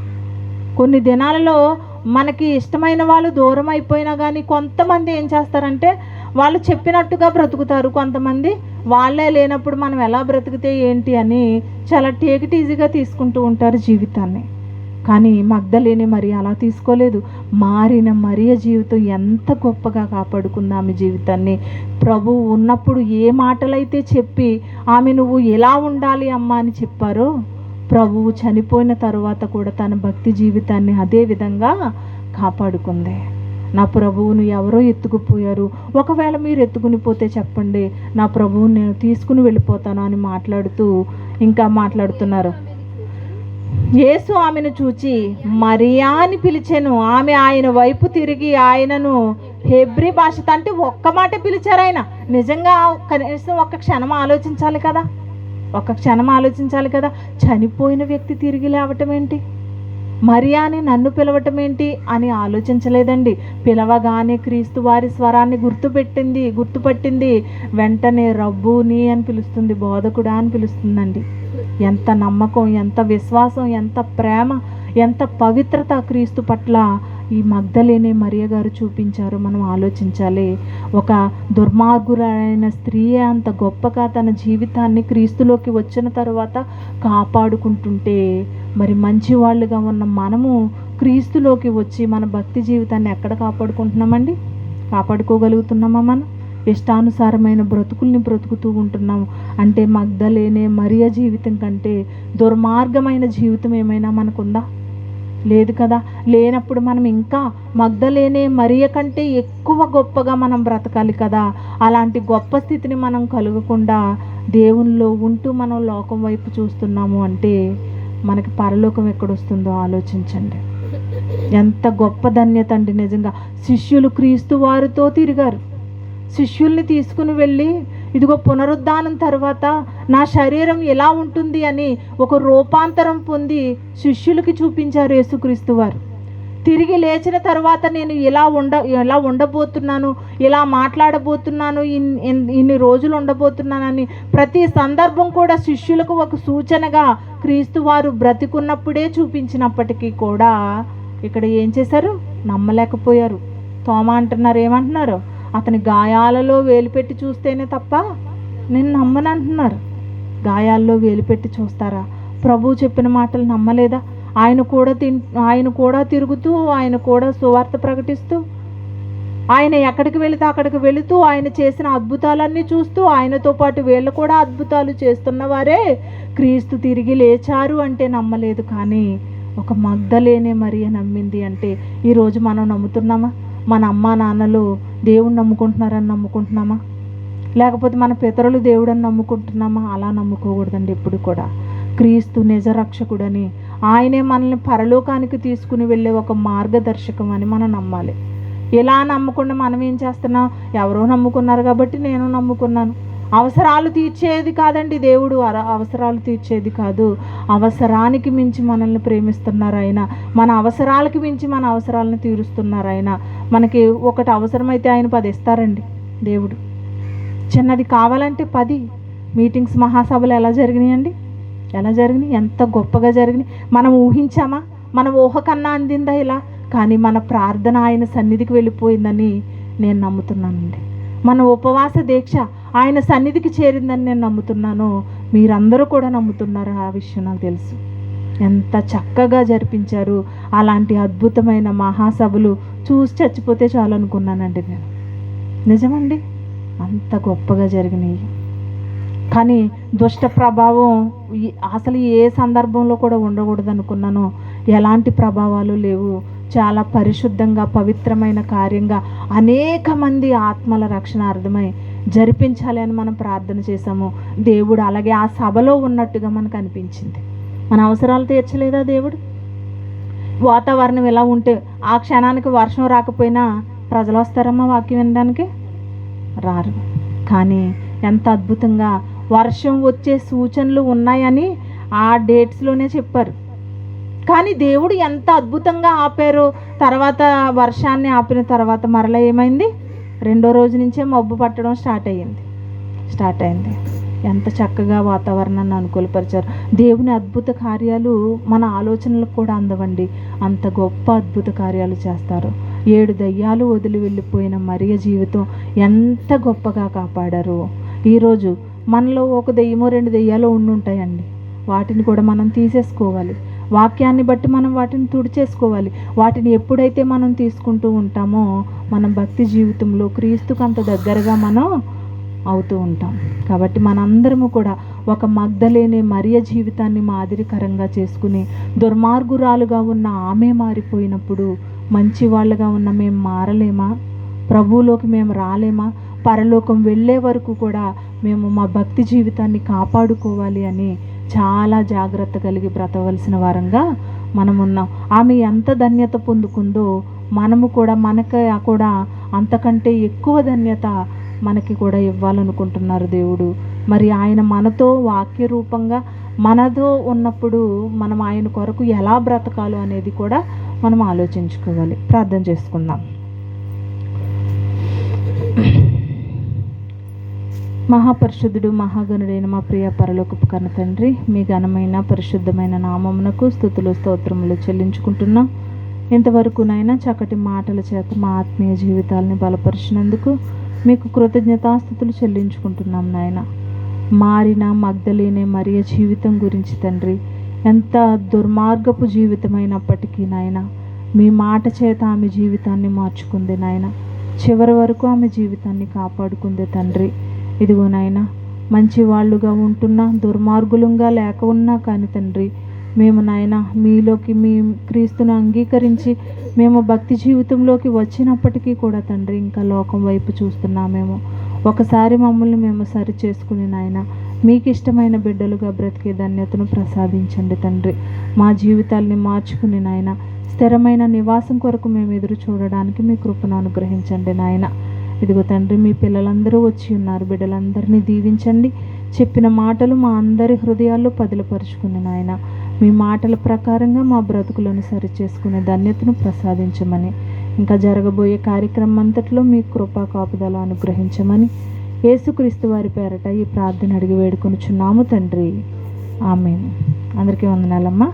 కొన్ని దినాలలో మనకి ఇష్టమైన వాళ్ళు దూరం అయిపోయినా కానీ కొంతమంది ఏం చేస్తారంటే వాళ్ళు చెప్పినట్టుగా బ్రతుకుతారు. కొంతమంది వాళ్ళే లేనప్పుడు మనం ఎలా బ్రతికితే ఏంటి అని చాలా టేక్ ఇట్ ఈజీగా తీసుకుంటూ ఉంటారు జీవితాన్ని. కానీ మగ్దలేని మరి అలా తీసుకోలేదు. మారిన మరియ జీవితం ఎంత గొప్పగా కాపాడుకుంది ఆమె జీవితాన్ని. ప్రభువు ఉన్నప్పుడు ఏ మాటలైతే చెప్పి ఆమె నువ్వు ఎలా ఉండాలి అమ్మా అని చెప్పారో, ప్రభువు చనిపోయిన తర్వాత కూడా తన భక్తి జీవితాన్ని అదే విధంగా కాపాడుకుంది. నా ప్రభువును ఎవరో ఎత్తుకుపోయారు, ఒకవేళ మీరు ఎత్తుకుని పోతే చెప్పండి, నా ప్రభువుని నేను తీసుకుని వెళ్ళిపోతాను అని మాట్లాడుతూ ఇంకా మాట్లాడుతున్నారు. యేసు ఆమెను చూచి మరియా అని పిలిచెను. ఆమె ఆయన వైపు తిరిగి ఆయనను హెబ్రీ భాషతో, అంటే ఒక్క మాట పిలిచారు ఆయన. నిజంగా కనీసం ఒక్క క్షణం ఆలోచించాలి కదా, ఒక్క క్షణం ఆలోచించాలి కదా. చనిపోయిన వ్యక్తి తిరిగి లేవటం ఏంటి? మరియాని నన్ను పిలవటం ఏంటి అని ఆలోచించలేదండి. పిలవగానే క్రీస్తు వారి స్వరాన్ని గుర్తుపట్టింది. వెంటనే రబ్బూని అని పిలుస్తుంది, బోధకుడా అని పిలుస్తుందండి. ఎంత నమ్మకం, ఎంత విశ్వాసం, ఎంత ప్రేమ, ఎంత పవిత్రత క్రీస్తు పట్ల ఈ మగ్దలేనే మరియ గారు చూపించారు. మనం ఆలోచించాలి. ఒక దుర్మార్గురైన స్త్రీ అంత గొప్పగా తన జీవితాన్ని క్రీస్తులోకి వచ్చిన తర్వాత కాపాడుకుంటుంటే, మరి మంచి వాళ్ళుగా ఉన్న మనము క్రీస్తులోకి వచ్చి మన భక్తి జీవితాన్ని ఎక్కడ కాపాడుకుంటున్నామండి? కాపాడుకోగలుగుతున్నామా? మనం ఇష్టానుసారమైన బ్రతుకుల్ని బ్రతుకుతూ ఉంటున్నాము అంటే మగ్దలేనే మరియ జీవితం కంటే దుర్మార్గమైన జీవితం ఏమైనా మనకుందా? లేదు కదా. లేనప్పుడు మనం ఇంకా మగ్దలేనే మరియ కంటే ఎక్కువ గొప్పగా మనం బ్రతకాలి కదా. అలాంటి గొప్ప స్థితిని మనం కలగకుండా దేవునిలో ఉంటూ మనం లోకం వైపు చూస్తున్నాము అంటే మనకి పరలోకం ఎక్కడొస్తుందో ఆలోచించండి. ఎంత గొప్ప ధన్యత అండి నిజంగా. శిష్యులు క్రీస్తు వారితో తిరిగారు. శిష్యుల్ని తీసుకుని వెళ్ళి, ఇదిగో పునరుద్ధానం తర్వాత నా శరీరం ఎలా ఉంటుంది అని ఒక రూపాంతరం పొంది శిష్యులకి చూపించారు యేసుక్రీస్తు వారు. తిరిగి లేచిన తర్వాత నేను ఎలా ఉండబోతున్నాను, ఇలా మాట్లాడబోతున్నాను, ఇన్ని రోజులు ఉండబోతున్నానని ప్రతి సందర్భం కూడా శిష్యులకు ఒక సూచనగా క్రీస్తు వారు బ్రతికున్నప్పుడే చూపించినప్పటికీ కూడా ఇక్కడ ఏం చేశారు? నమ్మలేకపోయారు. తోమా అంటున్నారు, ఏమంటున్నారు? అతని గాయాలలో వేలు పెట్టి చూస్తేనే తప్ప నేను నమ్మనంటున్నారు. గాయాల్లో వేలు పెట్టి చూస్తారా? ప్రభువు చెప్పిన మాటలు నమ్మలేదా? ఆయన కూడా తిరుగుతూ, ఆయన కూడా సువార్త ప్రకటిస్తూ, ఆయన ఎక్కడికి వెళితే అక్కడికి వెళుతూ, ఆయన చేసిన అద్భుతాలన్నీ చూస్తూ, ఆయనతో పాటు వీళ్ళు కూడా అద్భుతాలు చేస్తున్నవారే క్రీస్తు తిరిగి లేచారు అంటే నమ్మలేదు. కానీ ఒక మగ్దలేనే మరియ నమ్మింది అంటే ఈరోజు మనం నమ్ముతున్నామా? మన అమ్మా నాన్నలు దేవుణ్ణి నమ్ముకుంటున్నారని నమ్ముకుంటున్నామా? లేకపోతే మన పితరులు దేవుడని నమ్ముకుంటున్నామా? అలా నమ్ముకోకూడదండి ఎప్పుడు కూడా. క్రీస్తు నిజ రక్షకుడని, ఆయనే మనల్ని పరలోకానికి తీసుకుని వెళ్ళే ఒక మార్గదర్శకం అని మనం నమ్మాలి. ఇలా నమ్మకుండా మనం ఏం చేస్తున్నాం? ఎవరో నమ్ముకున్నారు కాబట్టి నేను నమ్ముకున్నాను. అవసరాలు తీర్చేది కాదండి దేవుడు, అవసరాలు తీర్చేది కాదు. అవసరానికి మించి మనల్ని ప్రేమిస్తున్నారు ఆయన. మన అవసరాలకి మించి మన అవసరాలను తీరుస్తున్నారు ఆయన. మనకి ఒకటి అవసరమైతే ఆయన 10 ఇస్తారండి దేవుడు. చిన్నది కావాలంటే 10. మీటింగ్స్, మహాసభలు ఎలా జరిగినాయండి? ఎలా జరిగినాయి? ఎంత గొప్పగా జరిగినాయి. మనం ఊహించామా? మన ఊహ కన్నా అందిందా ఇలా? కానీ మన ప్రార్థన ఆయన సన్నిధికి వెళ్ళిపోయిందని నేను నమ్ముతున్నానండి. మన ఉపవాస దీక్ష ఆయన సన్నిధికి చేరిందని నేను నమ్ముతున్నాను. మీరందరూ కూడా నమ్ముతున్నారు. ఆ విషయం నాకు తెలుసు. ఎంత చక్కగా జరిపించారు. అలాంటి అద్భుతమైన మహాసభలు చూసి చచ్చిపోతే చాలు అనుకున్నానండి నేను. నిజమండి, అంత గొప్పగా జరిగినాయి. కానీ దుష్ట ప్రభావం అసలు ఏ సందర్భంలో కూడా ఉండకూడదు అనుకున్నాను. ఎలాంటి ప్రభావాలు లేవు. చాలా పరిశుద్ధంగా, పవిత్రమైన కార్యంగా అనేక మంది ఆత్మల రక్షణార్థమై జరిపించాలి అని మనం ప్రార్థన చేశాము. దేవుడు అలాగే ఆ సభలో ఉన్నట్టుగా మనకు అనిపించింది. మన అవసరాలు తీర్చలేదా దేవుడు? వాతావరణం ఎలా ఉంటే ఆ క్షణానికి వర్షం రాకపోయినా ప్రజలు వస్తారమ్మా వాక్యం వినడానికి? రారు. కానీ ఎంత అద్భుతంగా వర్షం వచ్చే సూచనలు ఉన్నాయని ఆ డేట్స్లోనే చెప్పారు. కానీ దేవుడు ఎంత అద్భుతంగా ఆపారో. తర్వాత వర్షాన్ని ఆపిన తర్వాత మరలా ఏమైంది? 2వ రోజు నుంచే మబ్బు పట్టడం స్టార్ట్ అయింది. ఎంత చక్కగా వాతావరణాన్ని అనుకూలపరిచారు. దేవుని అద్భుత కార్యాలు మన ఆలోచనలకు కూడా అందవండి. అంత గొప్ప అద్భుత కార్యాలు చేస్తారు. 7 దయ్యాలు వదిలి వెళ్ళిపోయిన మరియ జీవితం ఎంత గొప్పగా కాపాడారు. ఈరోజు మనలో 1 దెయ్యమో 2 దెయ్యాలు ఉండుంటాయండి. వాటిని కూడా మనం తీసేసుకోవాలి. వాక్యాన్ని బట్టి మనం వాటిని తుడిచేసుకోవాలి. వాటిని ఎప్పుడైతే మనం తీసుకుంటూ ఉంటామో మన భక్తి జీవితంలో క్రీస్తుకు అంత దగ్గరగా మనం అవుతూ ఉంటాం. కాబట్టి మనందరము కూడా ఒక మగ్దలేనే మరియ జీవితాన్ని మాదిరికరంగా చేసుకుని, దుర్మార్గురాలుగా ఉన్న ఆమె మారిపోయినప్పుడు మంచి వాళ్ళగా ఉన్న మేము మారలేమా? ప్రభువులోకి మేము రాలేమా? పరలోకం వెళ్ళే వరకు కూడా మేము మా భక్తి జీవితాన్ని కాపాడుకోవాలి అని చాలా జాగ్రత్త కలిగి బ్రతవలసిన వారంగా మనం ఉన్నాం. ఆమె ఎంత ధన్యత పొందుకుందో మనము కూడా అంతకంటే ఎక్కువ ధన్యత మనకి కూడా ఇవ్వాలనుకుంటున్నారు దేవుడు. మరి ఆయన మనతో వాక్య రూపంగా మనతో ఉన్నప్పుడు మనం ఆయన కొరకు ఎలా బ్రతకాలో అనేది కూడా మనం ఆలోచించుకోవాలి. ప్రార్థన చేసుకుందాం. మహాపరిశుద్ధుడు మహాగణుడైన మా ప్రియ పరలోకపు కన్న తండ్రి, మీ ఘనమైన పరిశుద్ధమైన నామమునకు స్తుతులు స్తోత్రములు చెల్లించుకుంటున్నాం. ఇంతవరకునైనా చక్కటి మాటల చేత మా ఆత్మీయ జీవితాలని బలపరిచినందుకు మీకు కృతజ్ఞతాస్తుతులు చెల్లించుకుంటున్నాం నాయన. మారిన మగ్దలేనే మరియ జీవితం గురించి తండ్రి, ఎంత దుర్మార్గపు జీవితమైనప్పటికీ నాయన, మీ మాట చేత ఆమె జీవితాన్ని మార్చుకుంది నాయన. చివరి వరకు ఆమె జీవితాన్ని కాపాడుకుంది తండ్రి. ఇదిగో నాయన, మంచి వాళ్ళుగా ఉంటున్నా, దుర్మార్గులంగా లేక ఉన్నా కానీ తండ్రి, మేము నాయన మీలోకి మీ క్రీస్తును అంగీకరించి మేము భక్తి జీవితంలోకి వచ్చినప్పటికీ కూడా తండ్రి, ఇంకా లోకం వైపు చూస్తున్నామేమో. ఒకసారి మమ్మల్ని మేము సరి చేసుకుని నాయన మీకు ఇష్టమైన బిడ్డలుగా బ్రతికే ధన్యతను ప్రసాదించండి తండ్రి. మా జీవితాల్ని మార్చుకుని నాయన స్థిరమైన నివాసం కొరకు మేము ఎదురు చూడడానికి మీ కృపను అనుగ్రహించండి నాయన. ఇదిగో తండ్రి, మీ పిల్లలందరూ వచ్చి ఉన్నారు, బిడ్డలందరినీ దీవించండి. చెప్పిన మాటలు మా అందరి హృదయాల్లో పదిలపరుచుకుని నాయన మీ మాటల ప్రకారంగా మా బ్రతుకులను సరిచేసుకునే ధన్యతను ప్రసాదించమని, ఇంకా జరగబోయే కార్యక్రమం అంతట్లో మీ కృపా కాపుదల అనుగ్రహించమని యేసుక్రీస్తు వారి పేరట ఈ ప్రార్థన అడిగి వేడుకొనుచున్నాము తండ్రి. ఆమేన్. అందరికీ వందనాలమ్మా.